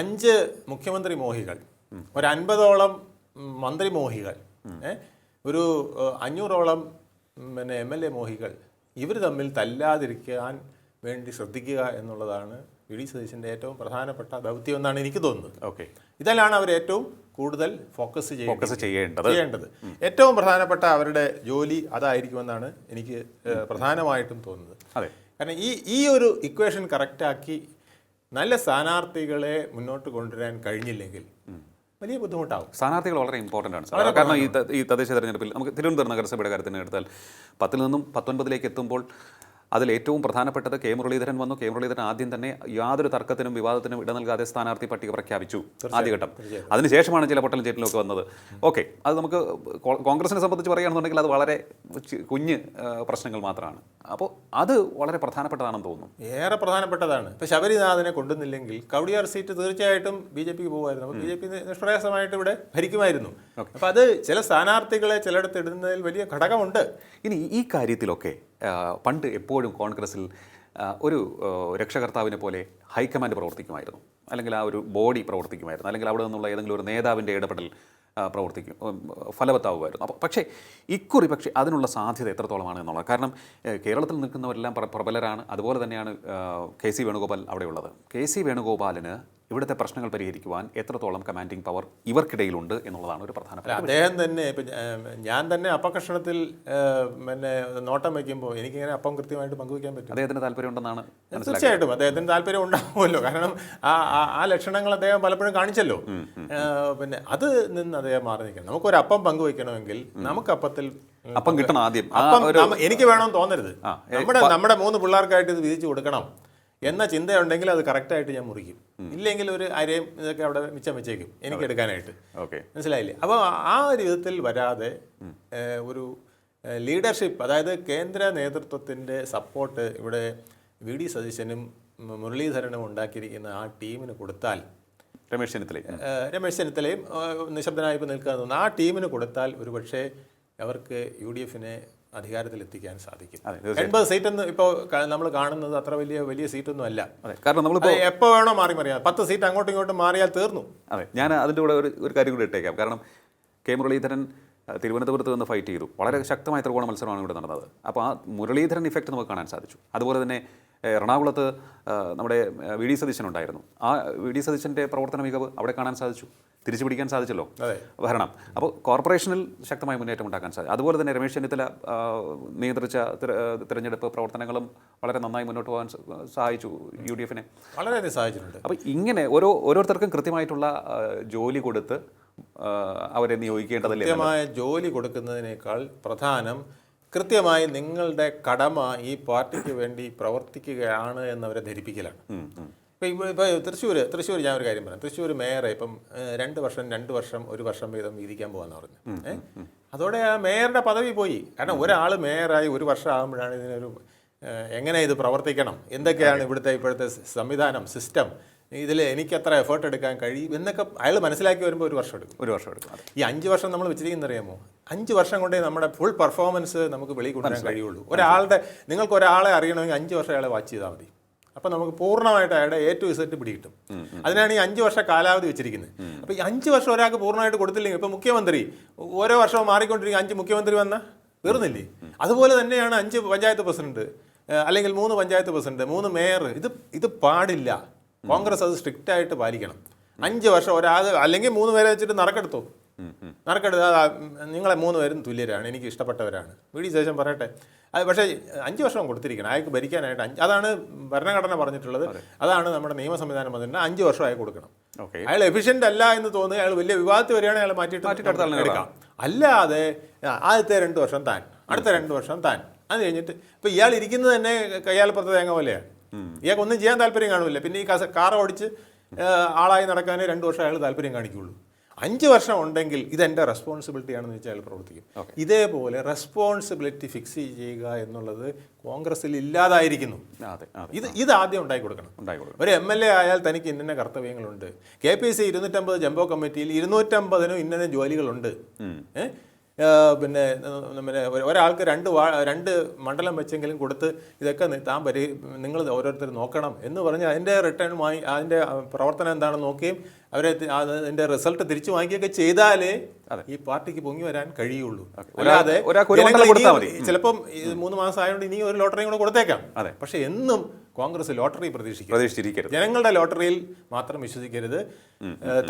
5 മുഖ്യമന്ത്രി മോഹികൾ, ഒരു 50ഓളം മന്ത്രി മോഹികൾ, ഒരു 500ഓളം പിന്നെ MLA മോഹികൾ, ഇവർ തമ്മിൽ തല്ലാതിരിക്കാൻ വേണ്ടി ശ്രദ്ധിക്കുക എന്നുള്ളതാണ് VD സതീശൻ്റെ ഏറ്റവും പ്രധാനപ്പെട്ട ദൗത്യം എന്നാണ് എനിക്ക് തോന്നുന്നത്. ഇതിലാണ് അവർ ഏറ്റവും കൂടുതൽ ഫോക്കസ് ചെയ്യേണ്ടത്. ഏറ്റവും പ്രധാനപ്പെട്ട അവരുടെ ജോലി അതായിരിക്കുമെന്നാണ് എനിക്ക് പ്രധാനമായിട്ടും തോന്നുന്നത്. കാരണം ഈ ഒരു ഇക്വേഷൻ കറക്റ്റാക്കി നല്ല സ്ഥാനാർത്ഥികളെ മുന്നോട്ട് കൊണ്ടുവരാൻ കഴിഞ്ഞില്ലെങ്കിൽ വലിയ ബുദ്ധിമുട്ടാവും. സ്ഥാനാർത്ഥികൾ വളരെ ഇമ്പോർട്ടൻ്റ് ആണ്. കാരണം ഈ തദ്ദേശ തെരഞ്ഞെടുപ്പിൽ നമുക്ക് തിരുവനന്തപുരം നഗരസഭയുടെ കാര്യത്തിന് എടുത്താൽ 10-ൽ നിന്നും 19-ലേക്ക് എത്തുമ്പോൾ അതിൽ ഏറ്റവും പ്രധാനപ്പെട്ടത് K. മുരളീധരൻ വന്നു. K. മുരളീധരൻ ആദ്യം തന്നെ യാതൊരു തർക്കത്തിനും വിവാദത്തിനും ഇട നൽകാതെ സ്ഥാനാർത്ഥി പട്ടിക പ്രഖ്യാപിച്ചു ആദ്യഘട്ടം. അതിനുശേഷമാണ് ചില പൊട്ടലും ചേറ്റലൊക്കെ വന്നത്. അത് നമുക്ക് കോൺഗ്രസിനെ സംബന്ധിച്ച് പറയുകയാണെന്നുണ്ടെങ്കിൽ അത് വളരെ കുഞ്ഞ് പ്രശ്നങ്ങൾ മാത്രമാണ്. അപ്പോൾ അത് വളരെ പ്രധാനപ്പെട്ടതാണെന്ന് തോന്നുന്നു. ഏറെ പ്രധാനപ്പെട്ടതാണ്. ഇപ്പോൾ ശബരിനാഥനെ കൊണ്ടുവന്നില്ലെങ്കിൽ കവടിയാർ സീറ്റ് തീർച്ചയായിട്ടും BJPക്ക് പോകുമായിരുന്നു. അപ്പോൾ BJP നിഷ്പ്രയാസമായിട്ട് ഇവിടെ ഭരിക്കുമായിരുന്നു. അപ്പോൾ അത് ചില സ്ഥാനാർത്ഥികളെ ചിലയിടത്ത് ഇടുന്നതിൽ വലിയ ഘടകമുണ്ട്. ഇനി ഈ കാര്യത്തിലൊക്കെ പണ്ട് എപ്പോഴും കോൺഗ്രസിൽ ഒരു രക്ഷകർത്താവിനെ പോലെ ഹൈക്കമാൻഡ് പ്രവർത്തിക്കുമായിരുന്നു, അല്ലെങ്കിൽ ആ ഒരു ബോഡി പ്രവർത്തിക്കുമായിരുന്നു, അല്ലെങ്കിൽ അവിടെ നിന്നുള്ള ഏതെങ്കിലും ഒരു നേതാവിൻ്റെ ഇടപെടൽ ഫലവത്താവുമായിരുന്നു. അപ്പോൾ പക്ഷേ ഇക്കുറി അതിനുള്ള സാധ്യത എത്രത്തോളമാണ് എന്നുള്ളത്. കാരണം കേരളത്തിൽ നിൽക്കുന്നവരെല്ലാം പ്രബലരാണ്. അതുപോലെ തന്നെയാണ് KC വേണുഗോപാൽ അവിടെയുള്ളത്. KC വേണുഗോപാലിന് ഇവിടുത്തെ പ്രശ്നങ്ങൾ പരിഹരിക്കുവാൻ എത്രത്തോളം കമാൻഡിങ് പവർ ഇവർക്കിടയിലുണ്ട് എന്നുള്ളതാണ് ഒരു പ്രധാനപ്പെട്ട. അദ്ദേഹം തന്നെ ഇപ്പം ഞാൻ തന്നെ അപ്പകഷണത്തിൽ പിന്നെ നോട്ടം വയ്ക്കുമ്പോൾ എനിക്കിങ്ങനെ അപ്പം കൃത്യമായിട്ട് പങ്കുവയ്ക്കാൻ പറ്റും. അദ്ദേഹത്തിന് താല്പര്യമുണ്ടെന്നാണ്. തീർച്ചയായിട്ടും അദ്ദേഹത്തിന് താല്പര്യം ഉണ്ടാവുമല്ലോ. കാരണം ആ ലക്ഷണങ്ങൾ അദ്ദേഹം പലപ്പോഴും കാണിച്ചല്ലോ. പിന്നെ അത് നിന്ന് അദ്ദേഹം മാറി നിൽക്കണം. നമുക്കൊരു അപ്പം പങ്കുവയ്ക്കണമെങ്കിൽ നമുക്ക് അപ്പം കിട്ടണം ആദ്യം. എനിക്ക് വേണമെന്ന് തോന്നരുത്. നമ്മുടെ 3 പിള്ളേർക്കായിട്ട് ഇത് വിധിച്ചു കൊടുക്കണം എന്ന ചിന്തയുണ്ടെങ്കിൽ അത് കറക്റ്റായിട്ട് ഞാൻ മുറിക്കും. ഇല്ലെങ്കിൽ ഒരു അരയും ഇതൊക്കെ അവിടെ മിച്ചം വെച്ചേക്കും എനിക്ക് എടുക്കാനായിട്ട്. മനസ്സിലായില്ലേ? അപ്പോൾ ആ ഒരു വിധത്തിൽ വരാതെ ഒരു ലീഡർഷിപ്പ്, അതായത് കേന്ദ്ര നേതൃത്വത്തിൻ്റെ സപ്പോർട്ട് ഇവിടെ VD സതീശനും മുരളീധരനും ഉണ്ടാക്കിയിരിക്കുന്ന ആ ടീമിന് കൊടുത്താൽ, രമേശ് രമേശ് ചെന്നിത്തലയും നിശബ്ദനായി ഇപ്പോൾ നിൽക്കാൻ തോന്നുന്നു, ആ ടീമിന് കൊടുത്താൽ ഒരുപക്ഷെ അവർക്ക് UDF-നെ അധികാരത്തിലെത്തിക്കാൻ സാധിക്കും. 80 സീറ്റൊന്നും ഇപ്പോൾ നമ്മൾ കാണുന്നത് അത്ര വലിയ സീറ്റൊന്നും അല്ല. കാരണം നമ്മളിപ്പോൾ എപ്പോൾ വേണോ മാറി മറിയാം. 10 സീറ്റ് അങ്ങോട്ടും ഇങ്ങോട്ടും മാറിയാൽ തീർന്നു. അതെ, ഞാൻ അതിൻ്റെ കൂടെ ഒരു കാര്യം കൂടി ഇട്ടേക്കാം. കാരണം കെ മുരളീധരൻ തിരുവനന്തപുരത്ത് നിന്ന് ഫൈറ്റ് ചെയ്തു. വളരെ ശക്തമായ ത്രികോണ മത്സരമാണ് ഇവിടെ നടന്നത്. അപ്പോൾ ആ മുരളീധരൻ ഇഫക്റ്റ് നമുക്ക് കാണാൻ സാധിച്ചു. അതുപോലെ തന്നെ എറണാകുളത്ത് നമ്മുടെ VD സതീശൻ ഉണ്ടായിരുന്നു. ആ VD സതീശൻ്റെ പ്രവർത്തന മികവ് അവിടെ കാണാൻ സാധിച്ചു, തിരിച്ചു പിടിക്കാൻ സാധിച്ചല്ലോ ഭരണം. അപ്പോൾ കോർപ്പറേഷനിൽ ശക്തമായ മുന്നേറ്റം ഉണ്ടാക്കാൻ സാധിച്ചു. അതുപോലെ തന്നെ രമേശ് ചെന്നിത്തല നിയന്ത്രിച്ച തിരഞ്ഞെടുപ്പ് പ്രവർത്തനങ്ങളും വളരെ നന്നായി മുന്നോട്ട് പോകാൻ സഹായിച്ചു UDF-നെ, വളരെയധികം സഹായിച്ചിട്ടുണ്ട്. അപ്പോൾ ഇങ്ങനെ ഓരോരുത്തർക്കും കൃത്യമായിട്ടുള്ള ജോലി കൊടുത്ത് അവരെ നിയോഗിക്കേണ്ടതല്ലേ? കൃത്യമായ ജോലി കൊടുക്കുന്നതിനേക്കാൾ പ്രധാനം കൃത്യമായി നിങ്ങളുടെ കടമ ഈ പാർട്ടിക്ക് വേണ്ടി പ്രവർത്തിക്കുകയാണ് എന്നവരെ ധരിപ്പിക്കലാണ്. ഇപ്പോൾ തൃശ്ശൂർ ഞാൻ ഒരു കാര്യം പറയാം. തൃശ്ശൂർ മേയറെ ഇപ്പം 2 വർഷം 1 വർഷം വീതം വീതിക്കാൻ പോകാമെന്ന് പറഞ്ഞു. അതോടെ ആ മേയറുടെ പദവി പോയി. കാരണം ഒരാൾ മേയറായി 1 വർഷം ആകുമ്പോഴാണ് ഇതിനൊരു എങ്ങനെ ഇത് പ്രവർത്തിക്കണം, എന്തൊക്കെയാണ് ഇപ്പോഴത്തെ സംവിധാനം, സിസ്റ്റം, ഇതിൽ എനിക്ക് എത്ര എഫേർട്ട് എടുക്കാൻ കഴിയും എന്നൊക്കെ അയാൾ മനസ്സിലാക്കി വരുമ്പോൾ 1 വർഷം എടുക്കും. ഈ 5 വർഷം നമ്മൾ വെച്ചിരിക്കുന്നത് അറിയാമോ? 5 വർഷം കൊണ്ടേ നമ്മുടെ ഫുൾ പെർഫോമൻസ് നമുക്ക് വെളിക്കൊണ്ടുവരാൻ കഴിയുള്ളൂ. നിങ്ങൾക്ക് ഒരാളെ അറിയണമെങ്കിൽ 5 വർഷം അയാളെ വാച്ച് ചെയ്താൽ മതി. അപ്പം നമുക്ക് പൂർണ്ണമായിട്ട് അയാളുടെ A to Z പിടികിട്ടും. അതിനാണ് ഈ 5 വർഷം കാലാവധി വെച്ചിരിക്കുന്നത്. അപ്പോൾ ഈ 5 വർഷം ഒരാൾക്ക് പൂർണ്ണമായിട്ട് കൊടുത്തില്ലെങ്കിൽ, ഇപ്പോൾ മുഖ്യമന്ത്രി ഓരോ വർഷവും മാറിക്കൊണ്ടിരിക്കും, 5 മുഖ്യമന്ത്രി വന്നാൽ തീർന്നില്ലേ? അതുപോലെ തന്നെയാണ് 5 പഞ്ചായത്ത് പ്രസിഡന്റ്, അല്ലെങ്കിൽ 3 പഞ്ചായത്ത് പ്രസിഡന്റ്, 3 മേയർ. ഇത് പാടില്ല. കോൺഗ്രസ് അത് സ്ട്രിക്റ്റ് ആയിട്ട് പാലിക്കണം. 5 വർഷം ഒരാൾ, അല്ലെങ്കിൽ 3 പേരെ വെച്ചിട്ട് നറുക്കെടുത്തു, നിങ്ങളെ 3 പേരും തുല്യരാണ്, എനിക്ക് ഇഷ്ടപ്പെട്ടവരാണ്, VD സതീശൻ പറയട്ടെ. അത് പക്ഷേ 5 വർഷം കൊടുത്തിരിക്കണം അയാൾക്ക് ഭരിക്കാനായിട്ട്. അതാണ് ഭരണഘടന പറഞ്ഞിട്ടുള്ളത്, അതാണ് നമ്മുടെ നിയമ സംവിധാനം പറഞ്ഞിട്ടുണ്ട്. 5 വർഷം അയാൾ കൊടുക്കണം. അയാൾ എഫിഷ്യൻ്റ് അല്ല എന്ന് തോന്നുക, അയാൾ വലിയ വിവാദത്തിൽ വരികയാണെങ്കിൽ അയാൾ മാറ്റിയിട്ട് എടുക്കാം. അല്ലാതെ ആദ്യത്തെ 2 വർഷം താൻ, അടുത്ത 2 വർഷം താൻ, അത് കഴിഞ്ഞിട്ട് ഇപ്പോൾ ഇയാൾ ഇരിക്കുന്നത് തന്നെ കയ്യാൽപ്പുറത്ത് തേങ്ങ പോലെയാണ്. ഇയാൾക്കൊന്നും ചെയ്യാൻ താല്പര്യം കാണില്ല. പിന്നെ ഈ കാർ ഓടിച്ച് ആളായി നടക്കാനേ 2 വർഷം അയാൾ താല്പര്യം കാണിക്കുകയുള്ളൂ. 5 വർഷം ഉണ്ടെങ്കിൽ ഇതെൻ്റെ റെസ്പോൺസിബിലിറ്റി ആണെന്ന് വെച്ചാൽ അയാൾ പ്രവർത്തിക്കും. ഇതേപോലെ റെസ്പോൺസിബിലിറ്റി ഫിക്സ് ചെയ്യുക എന്നുള്ളത് കോൺഗ്രസിൽ ഇല്ലാതായിരിക്കുന്നു. ഇത് ആദ്യം ഉണ്ടാക്കി കൊടുക്കണം. ഒരു MLA ആയാൽ തനിക്ക് ഇന്ന കർത്തവ്യങ്ങളുണ്ട്. KPC 250 ജംബോ കമ്മിറ്റിയിൽ 250 ഇന്ന ജോലികളുണ്ട്. പിന്നെ ഒരാൾക്ക് 2 മണ്ഡലം വെച്ചെങ്കിലും കൊടുത്ത് ഇതൊക്കെ നിങ്ങൾ ഓരോരുത്തർ നോക്കണം എന്ന് പറഞ്ഞ് അതിൻ്റെ റിട്ടേൺ അതിൻ്റെ പ്രവർത്തനം എന്താണെന്ന് നോക്കുകയും അവരെ അതിൻ്റെ റിസൾട്ട് തിരിച്ചു വാങ്ങിക്കുകയൊക്കെ ചെയ്താലേ ഈ പാർട്ടിക്ക് പൊങ്ങി വരാൻ കഴിയുള്ളൂ. അല്ലാതെ ചിലപ്പം 3 മാസം ആയതുകൊണ്ട് ഇനി ഒരു ലോട്ടറിയും കൂടെ കൊടുത്തേക്കാം. പക്ഷെ എന്നും കോൺഗ്രസ് ലോട്ടറി പ്രതീക്ഷിക്കരുത്. ജനങ്ങളുടെ ലോട്ടറിയിൽ മാത്രം വിശ്വസിക്കരുത്.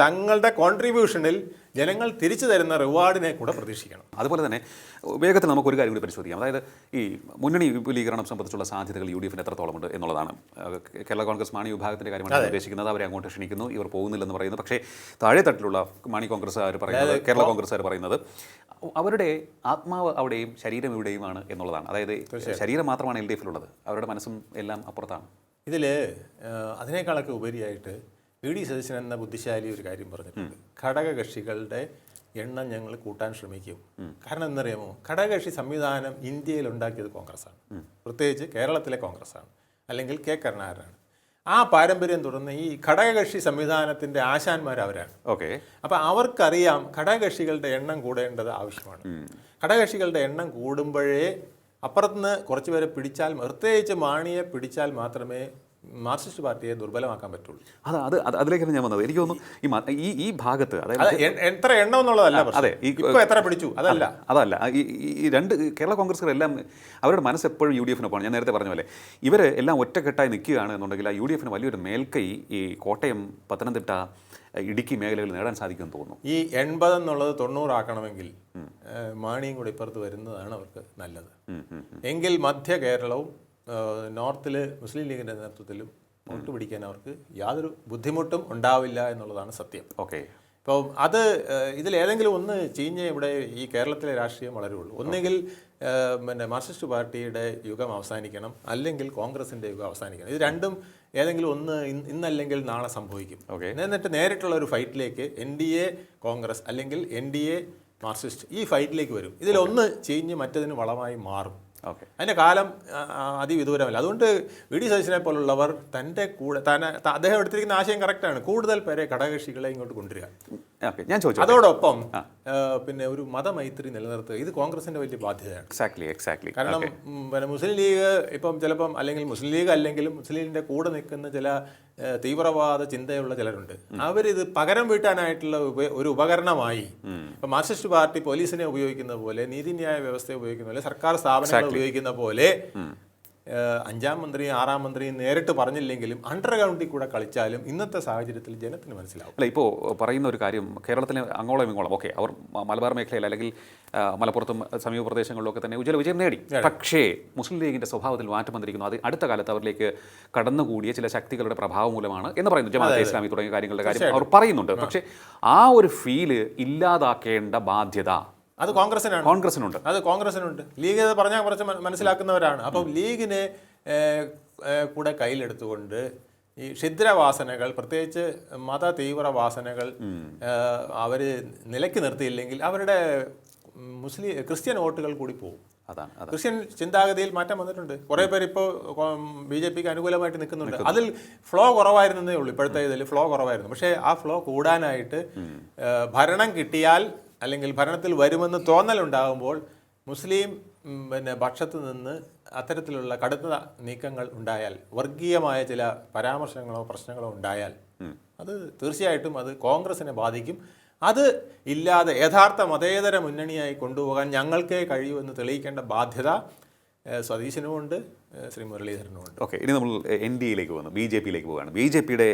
തങ്ങളുടെ കോൺട്രിബ്യൂഷനിൽ ജനങ്ങൾ തിരിച്ചു തരുന്ന റിവാർഡിനെ കൂടെ പ്രതീക്ഷിക്കണം. അതുപോലെ തന്നെ വേഗത്തിൽ നമുക്കൊരു കാര്യം കൂടി പരിശോധിക്കാം. അതായത് ഈ മുന്നണി വിപുലീകരണം സംബന്ധിച്ചുള്ള സാധ്യതകൾ UDF-ന് എത്രത്തോളമുണ്ട് എന്നുള്ളതാണ്. കേരള കോൺഗ്രസ് മാണി വിഭാഗത്തിൻ്റെ കാര്യമാണ് ഉദ്ദേശിക്കുന്നത്. അവരെ അങ്ങോട്ട് ക്ഷണിക്കുന്നു, ഇവർ പോകുന്നില്ലെന്ന് പറയുന്നു. പക്ഷേ താഴെത്തട്ടിലുള്ള മാണി കോൺഗ്രസ്സുകാർ പറയുന്നത്, കേരള കോൺഗ്രസ്സുകാർ പറയുന്നത് അവരുടെ ആത്മാവ് അവിടെയും ശരീരം ഇവിടെയുമാണ് എന്നുള്ളതാണ്. അതായത് ശരീരം മാത്രമാണ് LDF-ലുള്ളത്, അവരുടെ മനസ്സും എല്ലാം അപ്പുറത്താണ്. ഇതിൽ അതിനേക്കാളൊക്കെ ഉപരിയായിട്ട് VD സതീശൻ എന്ന ബുദ്ധിശാലി ഒരു കാര്യം പറഞ്ഞിട്ടുണ്ട്. ഘടകകക്ഷികളുടെ എണ്ണം ഞങ്ങൾ കൂട്ടാൻ ശ്രമിക്കും. കാരണം എന്നറിയാമോ, ഘടകകക്ഷി സംവിധാനം ഇന്ത്യയിൽ ഉണ്ടാക്കിയത് കോൺഗ്രസ്സാണ്, പ്രത്യേകിച്ച് കേരളത്തിലെ കോൺഗ്രസ്സാണ്, അല്ലെങ്കിൽ K കരുണാകരനാണ്. ആ പാരമ്പര്യം തുടർന്ന് ഈ ഘടകകക്ഷി സംവിധാനത്തിൻ്റെ ആശാന്മാർ അവരാണ്. അപ്പം അവർക്കറിയാം ഘടകകക്ഷികളുടെ എണ്ണം കൂടേണ്ടത് ആവശ്യമാണ്. ഘടകകക്ഷികളുടെ എണ്ണം കൂടുമ്പോഴേ അപ്പുറത്തുനിന്ന് കുറച്ച് പേരെ പിടിച്ചാൽ, പ്രത്യേകിച്ച് മാണിയെ പിടിച്ചാൽ മാത്രമേ മാർക്സിസ്റ്റ് പാർട്ടിയെ ദുർബലമാക്കാൻ പറ്റുള്ളൂ. അതിലേക്കാണ് ഞാൻ വന്നത്. എനിക്ക് തോന്നുന്നു ഈ ഭാഗത്ത് എത്ര എണ്ണം എന്നുള്ളതല്ല, ഇപ്പോൾ എത്ര പിടിച്ചു അതല്ല. ഈ 2 കേരള കോൺഗ്രസ്സുകാരെല്ലാം അവരുടെ മനസ്സ് എപ്പോഴും UDF-നൊപ്പമാണ്. ഞാൻ നേരത്തെ പറഞ്ഞ പോലെ ഇവർ എല്ലാം ഒറ്റക്കെട്ടായി നിൽക്കുകയാണ് എന്നുണ്ടെങ്കിൽ ആ UDF-ന് വലിയൊരു മേൽക്കൈ ഈ കോട്ടയം, പത്തനംതിട്ട, ഇടുക്കി മേഖലകളിൽ നേടാൻ സാധിക്കുമെന്ന് തോന്നുന്നു. ഈ 80 എന്നുള്ളത് 90 ആക്കണമെങ്കിൽ മാണിയും കൂടി ഇപ്പുറത്ത് വരുന്നതാണ് അവർക്ക് നല്ലത്. എങ്കിൽ മധ്യ കേരളവും നോർത്തിൽ മുസ്ലിം ലീഗിൻ്റെ നേതൃത്വത്തിലും വോട്ട് പിടിക്കാൻ അവർക്ക് യാതൊരു ബുദ്ധിമുട്ടും ഉണ്ടാവില്ല എന്നുള്ളതാണ് സത്യം. ഇപ്പോൾ ഇതിലേതെങ്കിലും ഒന്ന് ചീഞ്ഞ് ഇവിടെ ഈ കേരളത്തിലെ രാഷ്ട്രീയം വളരുള്ളൂ. ഒന്നുകിൽ പിന്നെ മാർക്സിസ്റ്റ് പാർട്ടിയുടെ യുഗം അവസാനിക്കണം, അല്ലെങ്കിൽ കോൺഗ്രസിൻ്റെ യുഗം അവസാനിക്കണം. ഇത് രണ്ടും ഏതെങ്കിലും ഒന്ന് ഇന്നല്ലെങ്കിൽ നാളെ സംഭവിക്കും. എന്നിട്ട് നേരിട്ടുള്ള ഒരു ഫൈറ്റിലേക്ക് NDA കോൺഗ്രസ് അല്ലെങ്കിൽ NDA മാർക്സിസ്റ്റ് ഈ ഫൈറ്റിലേക്ക് വരും. ഇതിലൊന്ന് ചീഞ്ഞ് മറ്റതിന് വളമായി മാറും. ഓക്കെ. അതിൻ്റെ കാലം അതിവിദൂരമല്ല. അതുകൊണ്ട് വി ഡി സതീശനെ പോലുള്ളവർ തൻ്റെ കൂടെ അദ്ദേഹം എടുത്തിരിക്കുന്ന ആശയം കറക്റ്റാണ്. കൂടുതൽ പേരെ ഘടകകക്ഷികളെ ഇങ്ങോട്ട് കൊണ്ടുവരിക. ഓക്കെ, ഞാൻ ചോദിച്ചു. അതോടൊപ്പം പിന്നെ ഒരു മതമൈത്രി നിലനിർത്തുക. ഇത് കോൺഗ്രസിന്റെ വലിയ ബാധ്യതയാണ്. എക്സാക്ട്ലി. കാരണം പിന്നെ മുസ്ലിം ലീഗ് ഇപ്പം ചിലപ്പം അല്ലെങ്കിൽ മുസ്ലിം ലീഗ് അല്ലെങ്കിലും മുസ്ലിം ലീഗിന്റെ കൂടെ നിൽക്കുന്ന ചില തീവ്രവാദ ചിന്തയുള്ള ചിലരുണ്ട്. അവരിത് പകരം വീട്ടാനായിട്ടുള്ള ഒരു ഉപകരണമായി ഇപ്പൊ മാർക്സിസ്റ്റ് പാർട്ടി പോലീസിനെ ഉപയോഗിക്കുന്ന പോലെ, നീതിന്യായ വ്യവസ്ഥയെ ഉപയോഗിക്കുന്ന പോലെ, സർക്കാർ സ്ഥാപനങ്ങളെ ഉപയോഗിക്കുന്ന പോലെ 5ാം മന്ത്രിയും 6ാം മന്ത്രിയും നേരിട്ട് പറഞ്ഞില്ലെങ്കിലും അണ്ടർഗ്രൗണ്ടിൽ കൂടെ കളിച്ചാലും ഇന്നത്തെ സാഹചര്യത്തിൽ ജനത്തിന് മനസ്സിലാവും. അല്ല, ഇപ്പോൾ പറയുന്ന ഒരു കാര്യം, കേരളത്തിലെ അങ്ങോളം ഇങ്ങോളം ഓക്കെ, അവർ മലബാർ മേഖലയിൽ അല്ലെങ്കിൽ മലപ്പുറത്തും സമീപ പ്രദേശങ്ങളിലൊക്കെ തന്നെ ഉജ്ജ്വല വിജയം നേടി. പക്ഷേ മുസ്ലിം ലീഗിന്റെ സ്വഭാവത്തിൽ മാറ്റം വന്നിരിക്കുന്നു. അത് അടുത്ത കാലത്ത് അവരിലേക്ക് കടന്നുകൂടിയ ചില ശക്തികളുടെ പ്രഭാവം മൂലമാണ് എന്ന് പറയുന്നു. ജമാഅത്തെ ഇസ്ലാമി തുടങ്ങിയ കാര്യങ്ങളുടെ കാര്യം അവർ പറയുന്നുണ്ട്. പക്ഷേ ആ ഒരു ഫീല് ഇല്ലാതാക്കേണ്ട ബാധ്യത അത് കോൺഗ്രസിനുണ്ട്. അത് കോൺഗ്രസിനുണ്ട്. ലീഗ് അത് പറഞ്ഞാൽ കുറച്ച് മനസ്സിലാക്കുന്നവരാണ്. അപ്പം ലീഗിനെ കൂടെ കയ്യിലെടുത്തുകൊണ്ട് ഈ ക്ഷിദ്രവാസനകൾ, പ്രത്യേകിച്ച് മത തീവ്രവാസനകൾ അവർ നിലയ്ക്ക് നിർത്തിയില്ലെങ്കിൽ അവരുടെ ക്രിസ്ത്യൻ വോട്ടുകൾ കൂടി പോകും. ക്രിസ്ത്യൻ ചിന്താഗതിയിൽ മാറ്റം വന്നിട്ടുണ്ട്. കുറേ പേർ ഇപ്പോൾ BJPക്ക് അനുകൂലമായിട്ട് നിൽക്കുന്നുണ്ട്. അതിൽ ഫ്ലോ കുറവായിരുന്നേ ഉള്ളൂ. ഇപ്പോഴത്തെ ഇതിൽ ഫ്ലോ കുറവായിരുന്നു. പക്ഷേ ആ ഫ്ലോ കൂടാനായിട്ട് ഭരണം കിട്ടിയാൽ അല്ലെങ്കിൽ ഭരണത്തിൽ വരുമെന്ന് തോന്നലുണ്ടാകുമ്പോൾ മുസ്ലിം പക്ഷത്ത് നിന്ന് അത്തരത്തിലുള്ള കടുത്ത നീക്കങ്ങൾ ഉണ്ടായാൽ, വർഗീയമായ ചില പരാമർശങ്ങളോ പ്രശ്നങ്ങളോ ഉണ്ടായാൽ അത് തീർച്ചയായിട്ടും അത് കോൺഗ്രസിനെ ബാധിക്കും. അത് ഇല്ലാതെ യഥാർത്ഥ മതേതര മുന്നണിയായി കൊണ്ടുപോകാൻ ഞങ്ങൾക്കേ കഴിയൂ എന്ന് തെളിയിക്കേണ്ട ബാധ്യത സതീശനുമുണ്ട്, ശ്രീ മുരളീധരനുമുണ്ട്. ഓക്കെ, ഇനി നമ്മൾ NDAയിലേക്ക് പോകുന്നു, BJPയിലേക്ക് പോവുകയാണ്. BJPയുടെ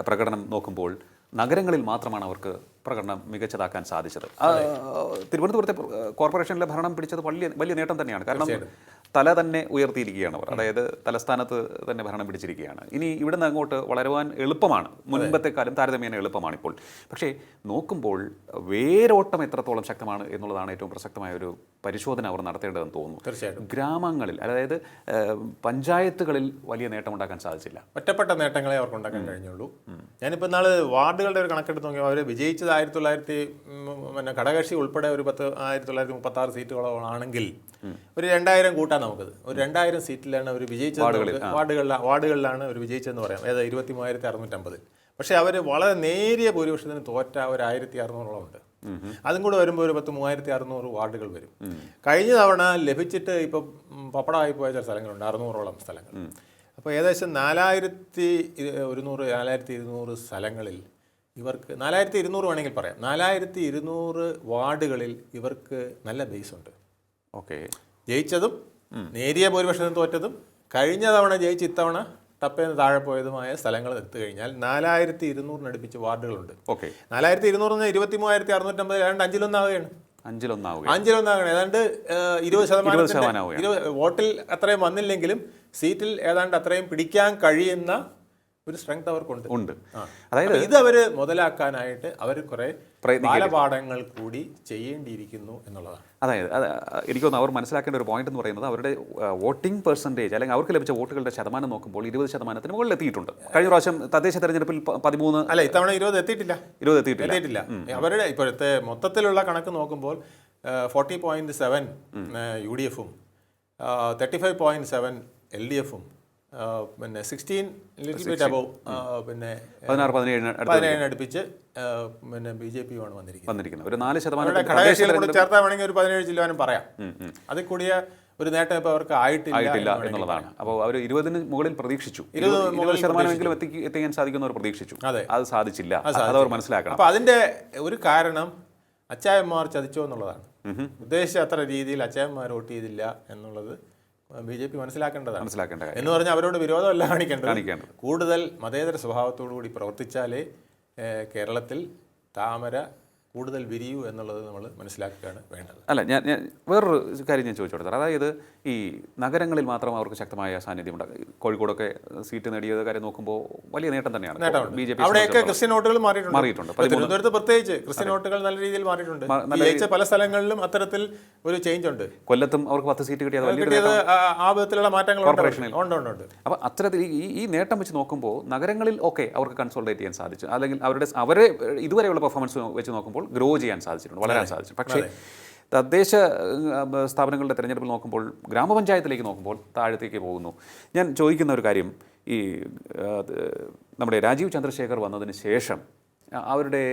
പ്രകടനം നോക്കുമ്പോൾ നഗരങ്ങളിൽ മാത്രമാണ് അവർക്ക് പ്രകടനം മികച്ചതാക്കാൻ സാധിച്ചത്. തിരുവനന്തപുരത്തെ കോർപ്പറേഷനിലെ ഭരണം പിടിച്ചത് വലിയ നേട്ടം തന്നെയാണ്. കാരണം തല തന്നെ ഉയർത്തിയിരിക്കുകയാണ് അവർ, അതായത് തലസ്ഥാനത്ത് തന്നെ ഭരണം പിടിച്ചിരിക്കുകയാണ്. ഇനി ഇവിടെ നിന്ന് അങ്ങോട്ട് വളരുവാൻ എളുപ്പമാണ്, മുൻപത്തെക്കാലം താരതമ്യേന എളുപ്പമാണ് ഇപ്പോൾ. പക്ഷേ നോക്കുമ്പോൾ വേരോട്ടം എത്രത്തോളം ശക്തമാണ് എന്നുള്ളതാണ് ഏറ്റവും പ്രസക്തമായ ഒരു പരിശോധന അവർ നടത്തേണ്ടതെന്ന് തോന്നുന്നു. തീർച്ചയായിട്ടും ഗ്രാമങ്ങളിൽ, അതായത് പഞ്ചായത്തുകളിൽ വലിയ നേട്ടം ഉണ്ടാക്കാൻ സാധിച്ചില്ല. ഒറ്റപ്പെട്ട നേട്ടങ്ങളെ അവർക്ക് ഉണ്ടാക്കാൻ കഴിഞ്ഞുള്ളൂ. ഞാനിപ്പോൾ നാളെ വാർഡുകളുടെ ഒരു കണക്കെടുത്ത് നോക്കിയാൽ അവർ വിജയിച്ചത് 1900 ഘടകകക്ഷി ഉൾപ്പെടെ ഒരു 1936 സീറ്റുകളോളം ആണെങ്കിൽ ഒരു 2000 കൂട്ടാൻ നമുക്കത്. ഒരു 2000 സീറ്റിലാണ് അവർ വിജയിച്ചത്. വാർഡുകളിലാണ് അവർ വിജയിച്ചതെന്ന് പറയാം. ഏതാ 23,650. പക്ഷേ അവർ വളരെ നേരിയ ഭൂരിപക്ഷത്തിന് തോറ്റ ഒരു 1600 ഉണ്ട്. അതും കൂടെ വരുമ്പോൾ ഒരു 3600 വാർഡുകൾ വരും. കഴിഞ്ഞ തവണ ലഭിച്ചിട്ട് ഇപ്പോൾ പപ്പടമായി പോയ ചില സ്ഥലങ്ങളുണ്ട്, 600ഓളം സ്ഥലങ്ങൾ. അപ്പോൾ ഏകദേശം 4100 4200 സ്ഥലങ്ങളിൽ ഇവർക്ക് 4200 വേണമെങ്കിൽ പറയാം, 4200 വാർഡുകളിൽ ഇവർക്ക് നല്ല ബേസ് ഉണ്ട്. ഓക്കെ, ജയിച്ചതും നേരിയ ഭൂരിപക്ഷത്തിന് തോറ്റതും കഴിഞ്ഞ തവണ ജയിച്ച് ഇത്തവണ ടപ്പേന്ന് താഴെ പോയതുമായ സ്ഥലങ്ങൾ എടുത്തു കഴിഞ്ഞാൽ 4200 അടുപ്പിച്ച് വാർഡുകളുണ്ട്. ഓക്കെ, 4200 23,650 ഏതാണ്ട് 5-1 അഞ്ചിലൊന്നാവുകയാണ്. ഏതാണ്ട് 20% വോട്ടിൽ അത്രയും വന്നില്ലെങ്കിലും സീറ്റിൽ ഏതാണ്ട് അത്രയും പിടിക്കാൻ കഴിയുന്ന ഒരു സ്ട്രെങ്ത് അവർക്കുണ്ട്. അതായത് ഇത് അവർ മുതലാക്കാനായിട്ട് അവർ കുറെ ബാലപാഠങ്ങൾ കൂടി ചെയ്യേണ്ടിയിരിക്കുന്നു എന്നുള്ളതാണ്. അതായത് എനിക്ക് തോന്നുന്നു അവർ മനസ്സിലാക്കേണ്ട ഒരു പോയിന്റ് എന്ന് പറയുന്നത് അവരുടെ വോട്ടിംഗ് പെർസെൻറ്റേജ് അല്ലെങ്കിൽ അവർക്ക് ലഭിച്ച വോട്ടുകളുടെ ശതമാനം നോക്കുമ്പോൾ 20% മുകളിൽ എത്തിയിട്ടുണ്ട്. കഴിഞ്ഞ പ്രാവശ്യം തദ്ദേശ തെരഞ്ഞെടുപ്പിൽ 13, അല്ല ഇത്തവണ 20 എത്തിയിട്ടില്ല. അവരുടെ ഇപ്പോഴത്തെ മൊത്തത്തിലുള്ള കണക്ക് നോക്കുമ്പോൾ 40.7 UDF-ഉം 35.7 LDF-ഉം പിന്നെ 16 ലിറ്റിൽ ബിറ്റ് അബവ് പിന്നെ 16-17 അടുപ്പിച്ച് പിന്നെ BJP-യുമാണ് വന്നിരിക്കുന്നത്. ഒരു 4% ഘടകകക്ഷികളോട് ചേർത്താൽ വേണമെങ്കിൽ ഒരു 17 പറയാം. അതിൽ കൂടിയ ഒരു നേട്ടം ഇപ്പോൾ അവർക്ക് ആയിട്ടില്ല എന്നുള്ളതാണ്. അപ്പോൾ അവർ 20-ന് മുകളിൽ പ്രതീക്ഷിച്ചു, 20% എത്തിക്കാൻ സാധിക്കുന്നവർ പ്രതീക്ഷിച്ചു. അത് സാധിച്ചില്ല, അതവർ മനസ്സിലാക്കണം. അപ്പോൾ അതിൻ്റെ ഒരു കാരണം അച്ചായന്മാർ ചതിച്ചോ എന്നുള്ളതാണ്. ഉദ്ദേശിച്ച അത്ര രീതിയിൽ അച്ചായന്മാർ വോട്ട് ചെയ്തില്ല എന്നുള്ളത് BJP മനസ്സിലാക്കേണ്ടതാണ്. എന്ന് പറഞ്ഞാൽ അവരോട് വിരോധമല്ല കാണിക്കേണ്ടത്. കൂടുതൽ മതേതര സ്വഭാവത്തോടു കൂടി പ്രവർത്തിച്ചാലേ കേരളത്തിൽ താമര കൂടുതൽ വിരിയൂ എന്നുള്ളത് നമ്മൾ മനസ്സിലാക്കുകയാണ് വേണ്ടത്. അല്ല, ഞാൻ വേറൊരു കാര്യം ഞാൻ ചോദിച്ചോട്ടെ. അതായത് ഈ നഗരങ്ങളിൽ മാത്രം അവർക്ക് ശക്തമായ സാന്നിധ്യം ഉണ്ടാകും. കോഴിക്കോടൊക്കെ സീറ്റ് നേടിയത് കാര്യം നോക്കുമ്പോൾ വലിയ നേട്ടം തന്നെയാണ്. BJP അവിടെയൊക്കെ ക്രിസ്ത്യൻ വോട്ടുകൾ മാറിയിട്ടുണ്ട്. തിരുവനന്തപുരത്ത് പ്രത്യേകിച്ച് ക്രിസ്ത്യൻ വോട്ടുകൾ നല്ല രീതിയിൽ മാറിയിട്ടുണ്ട്. ജയിച്ച പല സ്ഥലങ്ങളിലും അത്തരത്തിൽ ഒരു ചേഞ്ച് ഉണ്ട്. കൊല്ലത്തും അവർക്ക് 10 സീറ്റ് കിട്ടിയത് ആ വിധത്തിലുള്ള മാറ്റങ്ങൾ കോർപ്പറേഷനിൽ ഉണ്ട്. അപ്പോൾ അത്തരത്തിൽ ഈ നേട്ടം വെച്ച് നോക്കുമ്പോൾ നഗരങ്ങളിൽ ഓക്കെ അവർക്ക് കൺസോൾട്ടേറ്റ് ചെയ്യാൻ സാധിച്ചു, അല്ലെങ്കിൽ അവരെ ഇതുവരെയുള്ള പെർഫോമൻസ് വെച്ച് നോക്കുമ്പോൾ ഗ്രോ ചെയ്യാൻ സാധിച്ചിട്ടുണ്ട്, വളരാൻ സാധിച്ചു. പക്ഷേ തദ്ദേശ സ്ഥാപനങ്ങളുടെ തിരഞ്ഞെടുപ്പിൽ നോക്കുമ്പോൾ ഗ്രാമപഞ്ചായത്തിലേക്ക് നോക്കുമ്പോൾ താഴത്തേക്ക് പോകുന്നു. ഞാൻ ചോദിക്കുന്ന ഒരു കാര്യം, ഈ നമ്മുടെ രാജീവ് ചന്ദ്രശേഖർ വന്നതിന് ശേഷം അവരുടെ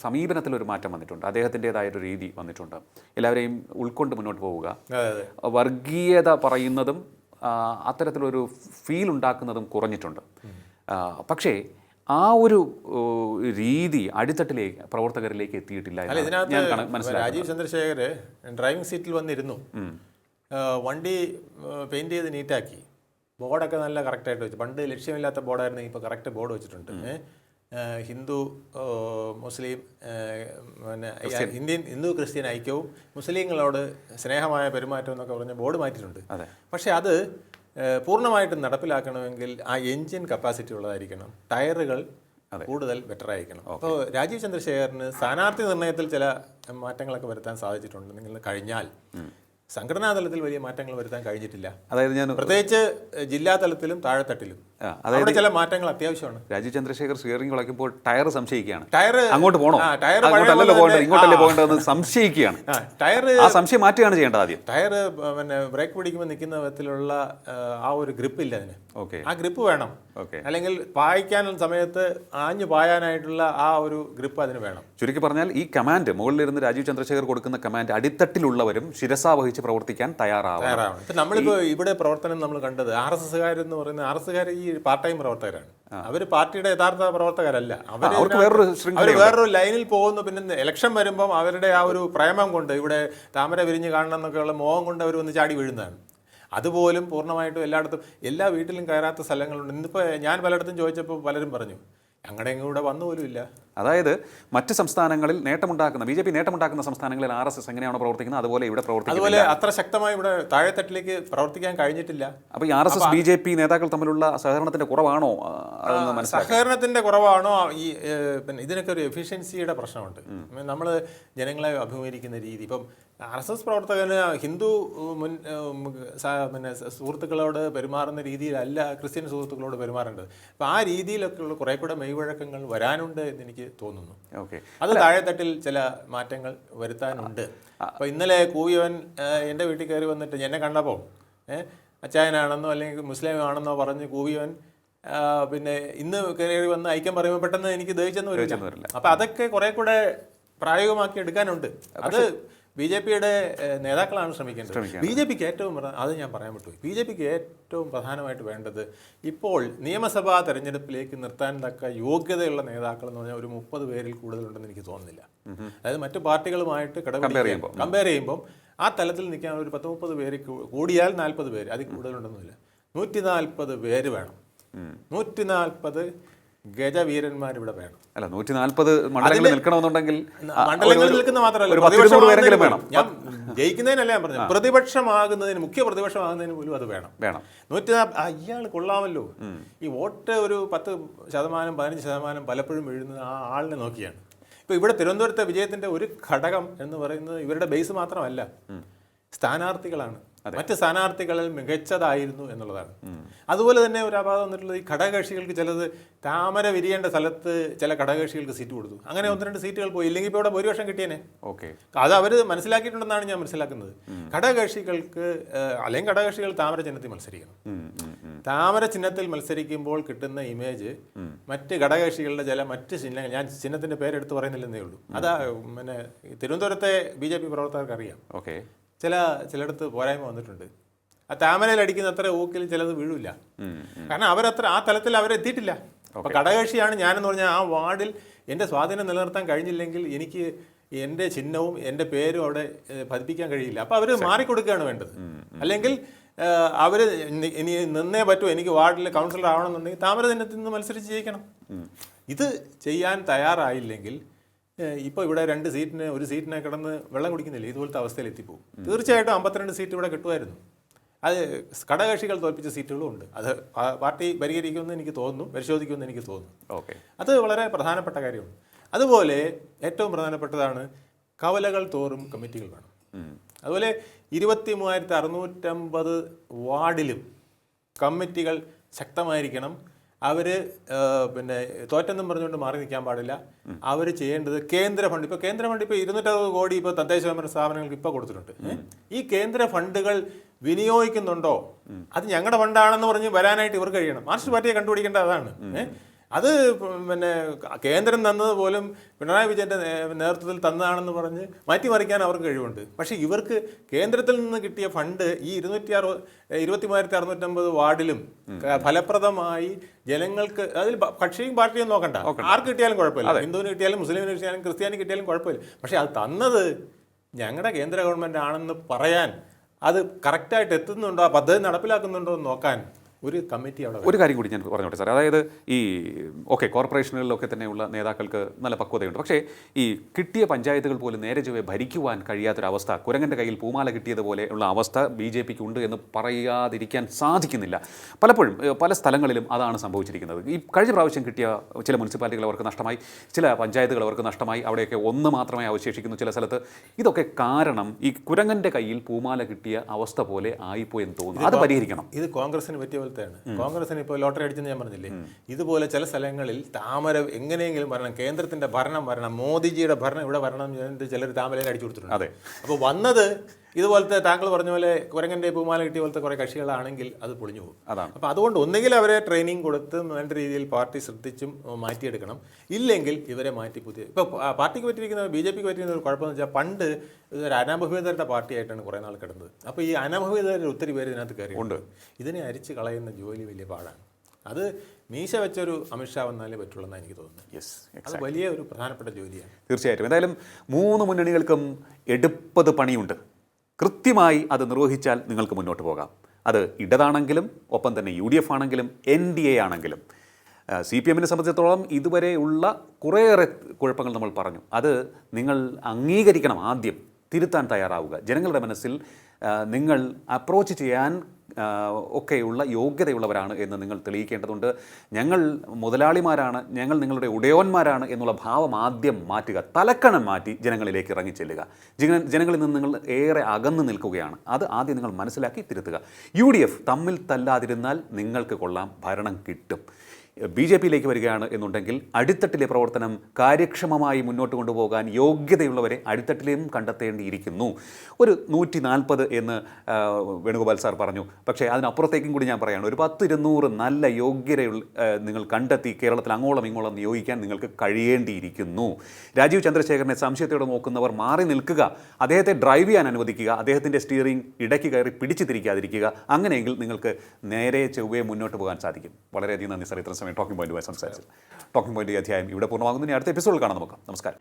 സമീപനത്തിലൊരു മാറ്റം വന്നിട്ടുണ്ട്. അദ്ദേഹത്തിൻ്റെതായൊരു രീതി വന്നിട്ടുണ്ട്. എല്ലാവരെയും ഉൾക്കൊണ്ട് മുന്നോട്ട് പോവുക, വർഗീയത പറയുന്നതും അത്തരത്തിലൊരു ഫീൽ ഉണ്ടാക്കുന്നതും കുറഞ്ഞിട്ടുണ്ട്. പക്ഷേ ആ ഒരു രീതി അടിത്തട്ടിലേക്ക് പ്രവർത്തകരിലേക്ക് എത്തിയിട്ടില്ല. രാജീവ് ചന്ദ്രശേഖർ ഡ്രൈവിംഗ് സീറ്റിൽ വന്നിരുന്നു, വണ്ടി പെയിന്റ് ചെയ്ത് നീറ്റാക്കി, ബോർഡൊക്കെ നല്ല കറക്റ്റായിട്ട് വെച്ചു. പണ്ട് ലക്ഷ്യമില്ലാത്ത ബോർഡായിരുന്നു, ഇപ്പോൾ കറക്റ്റ് ബോർഡ് വെച്ചിട്ടുണ്ട്. ഹിന്ദു മുസ്ലിം പിന്നെ ഹിന്ദു ക്രിസ്ത്യൻ ഐക്യവും മുസ്ലിങ്ങളോട് സ്നേഹമായ പെരുമാറ്റം എന്നൊക്കെ പറഞ്ഞ് ബോർഡ് മാറ്റിയിട്ടുണ്ട്. പക്ഷേ അത് പൂർണ്ണമായിട്ടും നടപ്പിലാക്കണമെങ്കിൽ ആ എൻജിൻ കപ്പാസിറ്റി ഉള്ളതായിരിക്കണം, ടയറുകൾ കൂടുതൽ ബെറ്റർ ആയിരിക്കണം. അപ്പോൾ രാജീവ് ചന്ദ്രശേഖറിന് സ്ഥാനാർത്ഥി നിർണയത്തിൽ ചില മാറ്റങ്ങളൊക്കെ വരുത്താൻ സാധിച്ചിട്ടുണ്ട്. നിങ്ങൾ കഴിഞ്ഞാൽ സംഘടനാ തലത്തിൽ വലിയ മാറ്റങ്ങൾ വരുത്താൻ കഴിഞ്ഞിട്ടില്ല. അതായത് ഞാൻ പ്രത്യേകിച്ച് ജില്ലാ തലത്തിലും താഴെത്തട്ടിലും അവിടെ ചില മാറ്റങ്ങൾ അത്യാവശ്യമാണ്. രാജീവ് ചന്ദ്രശേഖർ സ്റ്റിയറിംഗ് വളയ്ക്കുമ്പോൾ ടയർ സംശയിക്കുകയാണ്, ടയർ അങ്ങോട്ട് പോകണോ, അങ്ങോട്ടല്ലല്ലോ പോകേണ്ടത്, ഇങ്ങോട്ടല്ലേ പോകേണ്ടതെന്ന് സംശയിക്കുകയാണ്. ടയർ ആ സംശയം മാറ്റുകയാണ് ചെയ്യേണ്ടത്. ആദ്യം ടയർ പിന്നെ ബ്രേക്ക് പിടിക്കുമ്പോൾ നിൽക്കുന്ന വിധത്തിലുള്ള ആ ഒരു ഗ്രിപ്പ് ഇല്ല അതിന്. ആ ഗ്രിപ്പ് വേണം, അല്ലെങ്കിൽ പായിക്കാൻ സമയത്ത് ആഞ്ഞു പായാനായിട്ടുള്ള ആ ഒരു ഗ്രിപ്പ് അതിന് വേണം. ചുരുക്കി പറഞ്ഞാൽ ഈ കമാൻഡ് മുകളിലിരുന്ന് രാജീവ് ചന്ദ്രശേഖർ കൊടുക്കുന്ന കമാൻഡ് അടിത്തട്ടിലുള്ളവരും ശിരസാ വഹിച്ച് പ്രവർത്തിക്കാൻ തയ്യാറാവണം. ഇപ്പം നമ്മളിപ്പോൾ ഇവിടെ പ്രവർത്തനം നമ്മൾ കണ്ടത് RSSകാരെന്ന് പറയുന്നത് RSSകാർ ഈ പാർട്ട് ടൈം പ്രവർത്തകരാണ്. അവർ പാർട്ടിയുടെ യഥാർത്ഥ പ്രവർത്തകരല്ല. അവർ വേറൊരു ലൈനിൽ പോകുന്നു. പിന്നെ ഇലക്ഷൻ വരുമ്പം അവരുടെ ആ ഒരു പ്രേമം കൊണ്ട് ഇവിടെ താമര വിരിഞ്ഞ് കാണണം എന്നൊക്കെയുള്ള മോഹം കൊണ്ട് അവർ ഒന്ന് ചാടി വീഴുന്നതാണ്. അതുപോലും പൂർണ്ണമായിട്ടും എല്ലായിടത്തും എല്ലാ വീട്ടിലും കയറാത്ത സ്ഥലങ്ങളുണ്ട്. ഇന്നിപ്പോൾ ഞാൻ പലയിടത്തും ചോദിച്ചപ്പോൾ പലരും പറഞ്ഞു ഞങ്ങളുടെ കൂടെ വന്നു പോലും ഇല്ല. അതായത് മറ്റ് സംസ്ഥാനങ്ങളിൽ നേട്ടമുണ്ടാക്കുന്ന BJP നേട്ടമുണ്ടാക്കുന്ന സംസ്ഥാനങ്ങളിൽ RSS എങ്ങനെയാണോ പ്രവർത്തിക്കുന്നത് അതുപോലെ ഇവിടെ പ്രവർത്തിക്കുന്നത്. അതുപോലെ അത്ര ശക്തമായി ഇവിടെ താഴെത്തട്ടിലേക്ക് പ്രവർത്തിക്കാൻ കഴിഞ്ഞിട്ടില്ല. അപ്പോൾ ഈ RSS BJP നേതാക്കൾ തമ്മിലുള്ള സഹകരണത്തിന്റെ കുറവാണോ? സഹകരണത്തിന്റെ കുറവാണോ? ഈ പിന്നെ ഇതിനൊക്കെ ഒരു എഫിഷ്യൻസിയുടെ പ്രശ്നമുണ്ട്. നമ്മൾ ജനങ്ങളെ അഭിമുഖീകരിക്കുന്ന രീതി. ഇപ്പം RSS പ്രവർത്തകന് ഹിന്ദു പിന്നെ സുഹൃത്തുക്കളോട് പെരുമാറുന്ന രീതിയിലല്ല ക്രിസ്ത്യൻ സുഹൃത്തുക്കളോട് പെരുമാറേണ്ടത്. അപ്പം ആ രീതിയിലൊക്കെ ഉള്ള കുറെ കൂടെ മെയ്വഴക്കങ്ങൾ വരാനുണ്ട് എന്ന് എനിക്ക് തോന്നുന്നു. അത് താഴെത്തട്ടിൽ ചില മാറ്റങ്ങൾ വരുത്താനുണ്ട്. അപ്പോൾ ഇന്നലെ കൂവിയവൻ എൻ്റെ വീട്ടിൽ കയറി വന്നിട്ട് എന്നെ കണ്ടപ്പോൾ അച്ചായനാണെന്നോ അല്ലെങ്കിൽ മുസ്ലിം ആണെന്നോ പറഞ്ഞ് കൂവിയവൻ പിന്നെ ഇന്ന് കയറി വന്ന് ഐക്യം പറയുമ്പോൾ പെട്ടെന്ന് എനിക്ക് ദഹിച്ചെന്ന് വരില്ല. അപ്പം അതൊക്കെ കുറെ കൂടെ പ്രായോഗികമാക്കി എടുക്കാനുണ്ട്. അത് BJPയുടെ നേതാക്കളാണ് ശ്രമിക്കേണ്ടത്. BJPക്ക് ഏറ്റവും അത് ഞാൻ പറയാൻ പറ്റും. BJPക്ക് ഏറ്റവും പ്രധാനമായിട്ട് വേണ്ടത് ഇപ്പോൾ നിയമസഭാ തെരഞ്ഞെടുപ്പിലേക്ക് നിർത്താൻ തക്ക യോഗ്യതയുള്ള നേതാക്കൾ എന്ന് പറഞ്ഞാൽ ഒരു 30 പേരിൽ കൂടുതലുണ്ടെന്ന് എനിക്ക് തോന്നുന്നില്ല. അതായത് മറ്റു പാർട്ടികളുമായിട്ട് കമ്പയർ ചെയ്യുമ്പം ആ തലത്തിൽ നിൽക്കാൻ ഒരു 10-30 പേര് കൂടിയാൽ 40 പേര്, അതിൽ കൂടുതലുണ്ടെന്നില്ല. 140 പേര് വേണം. 140 ഗജവീരന്മാർ ഇവിടെ വേണം. അല്ല 140 മണ്ഡലങ്ങളിൽ നിൽക്കണമെന്നുണ്ടെങ്കിൽ മണ്ഡലങ്ങളിൽ നിൽക്കുന്ന മാത്രമല്ല, ഞാൻ ജയിക്കുന്നതിനല്ല ഞാൻ പറഞ്ഞു, പ്രതിപക്ഷമാകുന്നതിന് മുഖ്യ പ്രതിപക്ഷമാകുന്നതിന് പോലും അത് വേണം. 140 ഇയാൾ കൊള്ളാമല്ലോ. ഈ വോട്ട് ഒരു 10%, 15% പലപ്പോഴും വീഴുന്നത് ആ ആളിനെ നോക്കിയാണ്. ഇപ്പൊ ഇവിടെ തിരുവനന്തപുരത്തെ വിജയത്തിന്റെ ഒരു ഘടകം എന്ന് പറയുന്നത് ഇവരുടെ ബേസ് മാത്രമല്ല, സ്ഥാനാർത്ഥികളാണ്. മറ്റ് സ്ഥാനാർത്ഥികളിൽ മികച്ചതായിരുന്നു എന്നുള്ളതാണ്. അതുപോലെ തന്നെ ഒരു അപാധം വന്നിട്ടുള്ളത് ഈ ഘടകകക്ഷികൾക്ക് ചിലത് താമര വിരിയേണ്ട സ്ഥലത്ത് ചില ഘടകകക്ഷികൾക്ക് സീറ്റ് കൊടുത്തു. അങ്ങനെ 1-2 സീറ്റുകൾ പോയി. ഇല്ലെങ്കിൽ ഇപ്പോൾ ഇവിടെ ഭൂരിപക്ഷം കിട്ടിയേനെ. അത് അവർ മനസ്സിലാക്കിയിട്ടുണ്ടെന്നാണ് ഞാൻ മനസ്സിലാക്കുന്നത്. ഘടകകക്ഷികൾക്ക് അല്ലെങ്കിൽ ഘടകകക്ഷികൾ താമര ചിഹ്നത്തിൽ മത്സരിക്കണം. താമര ചിഹ്നത്തിൽ മത്സരിക്കുമ്പോൾ കിട്ടുന്ന ഇമേജ് മറ്റ് ഘടകകക്ഷികളുടെ മറ്റ് ചിഹ്നങ്ങൾ, ഞാൻ ചിഹ്നത്തിന്റെ പേരെടുത്ത് പറയുന്നില്ലെന്നേ ഉള്ളൂ, അതാ പിന്നെ തിരുവനന്തപുരത്തെ BJP പ്രവർത്തകർക്ക് അറിയാം. ചിലയിടത്ത് പോരായ്മ വന്നിട്ടുണ്ട്. ആ താമരയിൽ അടിക്കുന്ന അത്ര ഊക്കിൽ ചിലത് വീഴില്ല. കാരണം അവരത്ര ആ തലത്തിൽ അവരെത്തിയിട്ടില്ല. അപ്പൊ ഘടകകക്ഷിയാണ് ഞാനെന്ന് പറഞ്ഞാൽ ആ വാർഡിൽ എൻ്റെ സ്വാധീനം നിലനിർത്താൻ കഴിഞ്ഞില്ലെങ്കിൽ എനിക്ക് എൻ്റെ ചിഹ്നവും എൻ്റെ പേരും അവിടെ പതിപ്പിക്കാൻ കഴിയില്ല. അപ്പോൾ അവർ മാറിക്കൊടുക്കുകയാണ് വേണ്ടത്. അല്ലെങ്കിൽ അവർ ഇനി നിന്നേ പറ്റൂ, എനിക്ക് വാർഡിൽ കൗൺസിലർ ആവണമെന്നുണ്ടെങ്കിൽ താമര ചിഹ്നത്തിൽ നിന്ന് മത്സരിച്ച് ജയിക്കണം. ഇത് ചെയ്യാൻ തയ്യാറായില്ലെങ്കിൽ ഇപ്പോൾ ഇവിടെ 2 സീറ്റിന് 1 സീറ്റിനെ കിടന്ന് വെള്ളം കുടിക്കുന്നില്ല, ഇതുപോലത്തെ അവസ്ഥയിൽ എത്തിപ്പോകും. തീർച്ചയായിട്ടും 52 സീറ്റ് ഇവിടെ കിട്ടുമായിരുന്നു. അത് ഘടകകക്ഷികൾ തോൽപ്പിച്ച സീറ്റുകളും ഉണ്ട്. അത് പാർട്ടി പരിഹരിക്കുമെന്ന് എനിക്ക് തോന്നുന്നു, പരിശോധിക്കുമെന്ന് എനിക്ക് തോന്നുന്നു. അത് വളരെ പ്രധാനപ്പെട്ട കാര്യമാണ്. അതുപോലെ ഏറ്റവും പ്രധാനപ്പെട്ടതാണ് കവലകൾ തോറും കമ്മിറ്റികൾ വേണം. അതുപോലെ 23,650 വാർഡിലും കമ്മിറ്റികൾ ശക്തമായിരിക്കണം. അവർ പിന്നെ തോറ്റെന്നും പറഞ്ഞുകൊണ്ട് മാറി നിൽക്കാൻ പാടില്ല. അവർ ചെയ്യേണ്ടത് കേന്ദ്ര ഫണ്ട്, ഇപ്പോൾ കേന്ദ്ര ഫണ്ട് ഇപ്പോൾ 260 കോടി ഇപ്പോൾ തദ്ദേശ സ്വയംഭരണ സ്ഥാപനങ്ങൾക്ക് ഇപ്പോൾ കൊടുത്തിട്ടുണ്ട്. ഈ കേന്ദ്ര ഫണ്ടുകൾ വിനിയോഗിക്കുന്നുണ്ടോ, അത് ഞങ്ങളുടെ ഫണ്ടാണെന്ന് പറഞ്ഞ് വരാനായിട്ട് ഇവർക്ക് കഴിയണം. മാർക്സിസ്റ്റ് പാർട്ടിയെ കണ്ടുപിടിക്കേണ്ട അതാണ്. അത് പിന്നെ കേന്ദ്രം തന്നത് പോലും പിണറായി വിജയൻ്റെ നേതൃത്വത്തിൽ തന്നതാണെന്ന് പറഞ്ഞ് മാറ്റിമറിക്കാൻ അവർക്ക് കഴിവുണ്ട്. പക്ഷേ ഇവർക്ക് കേന്ദ്രത്തിൽ നിന്ന് കിട്ടിയ ഫണ്ട് ഈ 23,650 വാർഡിലും ഫലപ്രദമായി ജനങ്ങൾക്ക്, അതിൽ കക്ഷിയും പാർട്ടിയും നോക്കണ്ട, ആർക്ക് കിട്ടിയാലും കുഴപ്പമില്ല, ഹിന്ദുവിന് കിട്ടിയാലും മുസ്ലിമിന് കിട്ടിയാലും ക്രിസ്ത്യാനി കിട്ടിയാലും കുഴപ്പമില്ല. പക്ഷേ അത് തന്നത് ഞങ്ങളുടെ കേന്ദ്ര ഗവൺമെൻറ് ആണെന്ന് പറയാൻ, അത് കറക്റ്റായിട്ട് എത്തുന്നുണ്ടോ, ആ പദ്ധതി നടപ്പിലാക്കുന്നുണ്ടോ എന്ന് നോക്കാൻ ഒരു കമ്മിറ്റി അവിടെ. ഒരു കാര്യം കൂടി ഞാൻ പറഞ്ഞോട്ടെ സാർ, അതായത് ഈ കോർപ്പറേഷനുകളിലൊക്കെ തന്നെയുള്ള നേതാക്കൾക്ക് നല്ല പക്വതയുണ്ട്. പക്ഷേ ഈ കിട്ടിയ പഞ്ചായത്തുകൾ പോലും നേരെ ചൊവ്വേ ഭരിക്കുവാൻ കഴിയാത്തൊരവസ്ഥ, കുരങ്ങൻ്റെ കയ്യിൽ പൂമാല കിട്ടിയതുപോലെയുള്ള അവസ്ഥ BJP ഉണ്ട് എന്ന് പറയാതിരിക്കാൻ സാധിക്കുന്നില്ല. പലപ്പോഴും പല സ്ഥലങ്ങളിലും അതാണ് സംഭവിച്ചിരിക്കുന്നത്. ഈ കഴിഞ്ഞ പ്രാവശ്യം കിട്ടിയ ചില മുനിസിപ്പാലിറ്റികൾ അവർക്ക് നഷ്ടമായി, ചില പഞ്ചായത്തുകൾ അവർക്ക് നഷ്ടമായി, അവിടെയൊക്കെ ഒന്ന് മാത്രമേ അവശേഷിക്കുന്നു ചില സ്ഥലത്ത്. ഇതൊക്കെ കാരണം ഈ കുരങ്ങൻ്റെ കയ്യിൽ പൂമാല കിട്ടിയ അവസ്ഥ പോലെ ആയിപ്പോയെന്ന് തോന്നുന്നു. അത് പരിഹരിക്കണം. ഇത് കോൺഗ്രസിന് പറ്റിയ കോൺഗ്രസിന് ഇപ്പോൾ ലോട്ടറി അടിച്ചെന്ന് ഞാൻ പറഞ്ഞില്ലേ, ഇതുപോലെ ചില സ്ഥലങ്ങളിൽ താമര എങ്ങനെയെങ്കിലും വരണം, കേന്ദ്രത്തിന്റെ ഭരണം വരണം, മോദിജിയുടെ ഭരണം ഇവിടെ വരണം എന്ന് ചിലർ താമരയിൽ അടിച്ചു കൊടുത്തിട്ടുണ്ട്. അതെ, അപ്പോൾ വന്നത് ഇതുപോലത്തെ താങ്കൾ പറഞ്ഞ പോലെ കുരങ്ങൻ്റെ പൂമാല കിട്ടിയ പോലത്തെ കുറേ കക്ഷികളാണെങ്കിൽ അത് പൊളിഞ്ഞു പോകും. അതാണ്. അപ്പോൾ അതുകൊണ്ട് ഒന്നുകിൽ അവരെ ട്രെയിനിങ് കൊടുത്ത് വേണ്ട രീതിയിൽ പാർട്ടി ശ്രദ്ധിച്ചും മാറ്റിയെടുക്കണം, ഇല്ലെങ്കിൽ ഇവരെ മാറ്റി പുതിയ. ഇപ്പോൾ പാർട്ടിക്ക് പറ്റിയിരിക്കുന്ന BJPക്ക് പറ്റിയിരിക്കുന്ന ഒരു കുഴപ്പമെന്ന് വെച്ചാൽ, പണ്ട് ഇതൊരു അനഭവിതരുടെ പാർട്ടിയായിട്ടാണ് കുറേ നാൾ കിടന്നത്. അപ്പോൾ ഈ അനഭവിതരുടെ ഒത്തിരി പേര് ഇതിനകത്ത് കയറിയുണ്ട്. ഇതിനെ അരിച്ച് കളയുന്ന ജോലി വലിയ പാടാണ്. അത് മീശ വെച്ചൊരു അമിത്ഷാ വന്നാലേ പറ്റുള്ളൂ എനിക്ക് തോന്നുന്നു. യെസ്, അത് വലിയ ഒരു പ്രധാനപ്പെട്ട ജോലിയാണ്. തീർച്ചയായിട്ടും. എന്തായാലും 3 മുന്നണികൾക്കും എടുപ്പത് പണിയുണ്ട്. കൃത്യമായി അത് നിർവഹിച്ചാൽ നിങ്ങൾക്ക് മുന്നോട്ട് പോകാം. അത് ഇടതാണെങ്കിലും ഒപ്പം തന്നെ UDF ആണെങ്കിലും NDA ആണെങ്കിലും. CPM-നെ സംബന്ധിച്ചിടത്തോളം ഇതുവരെയുള്ള കുറേയേറെ കുഴപ്പങ്ങൾ നമ്മൾ പറഞ്ഞു. അത് നിങ്ങൾ അംഗീകരിക്കണം, ആദ്യം തിരുത്താൻ തയ്യാറാവുക. ജനങ്ങളുടെ മനസ്സിൽ നിങ്ങൾ അപ്രോച്ച് ചെയ്യാൻ ഒക്കെയുള്ള യോഗ്യതയുള്ളവരാണ് എന്ന് നിങ്ങൾ തെളിയിക്കേണ്ടതുണ്ട്. ഞങ്ങൾ മുതലാളിമാരാണ്, ഞങ്ങൾ നിങ്ങളുടെ ഉടയോന്മാരാണ് എന്നുള്ള ഭാവം ആദ്യം മാറ്റുക. തലക്കണം മാറ്റി ജനങ്ങളിലേക്ക് ഇറങ്ങിച്ചെല്ലുക. ജനങ്ങളിൽ നിന്ന് നിങ്ങൾ ഏറെ അകന്നു നിൽക്കുകയാണ്. അത് ആദ്യം നിങ്ങൾ മനസ്സിലാക്കി തിരുത്തുക. UDF തമ്മിൽ തല്ലാതിരുന്നാൽ നിങ്ങൾക്ക് കൊള്ളാം, ഭരണം കിട്ടും. BJP-യിലേക്ക് വരികയാണ് എന്നുണ്ടെങ്കിൽ അടിത്തട്ടിലെ പ്രവർത്തനം കാര്യക്ഷമമായി മുന്നോട്ട് കൊണ്ടുപോകാൻ യോഗ്യതയുള്ളവരെ അടിത്തട്ടിലും കണ്ടെത്തേണ്ടിയിരിക്കുന്നു. ഒരു 140 എന്ന് വേണുഗോപാൽ സാർ പറഞ്ഞു. പക്ഷേ അതിനപ്പുറത്തേക്കും കൂടി ഞാൻ പറയുകയാണ്, ഒരു 10-200 നല്ല യോഗ്യതയുള്ള നിങ്ങൾ കണ്ടെത്തി കേരളത്തിൽ അങ്ങോളം ഇങ്ങോളം നിയോഗിക്കാൻ നിങ്ങൾക്ക് കഴിയേണ്ടിയിരിക്കുന്നു. രാജീവ് ചന്ദ്രശേഖരനെ സംശയത്തോടെ നോക്കുന്നവർ മാറി നിൽക്കുക, അദ്ദേഹത്തെ ഡ്രൈവ് ചെയ്യാൻ അനുവദിക്കുക, അദ്ദേഹത്തിൻ്റെ സ്റ്റിയറിംഗ് ഇടയ്ക്ക് കയറി പിടിച്ചു തിരിക്കാതിരിക്കുക. അങ്ങനെയെങ്കിൽ നിങ്ങൾക്ക് നേരെ ചൊവ്വേ മുന്നോട്ട് പോകാൻ സാധിക്കും. വളരെയധികം നന്ദി സാർ ഇത്ര സമയം ടോക്കിംഗ് പോയിന്റുമായി സംസാരിച്ചു. ടോക്കിംഗ് പോയിന്റ് അധ്യായം ഇവിടെ പൂർണ്ണമാകുന്നു. ഇനി അടുത്ത എപ്പിസോഡിൽ കാണാം നമുക്ക്. നമസ്കാരം.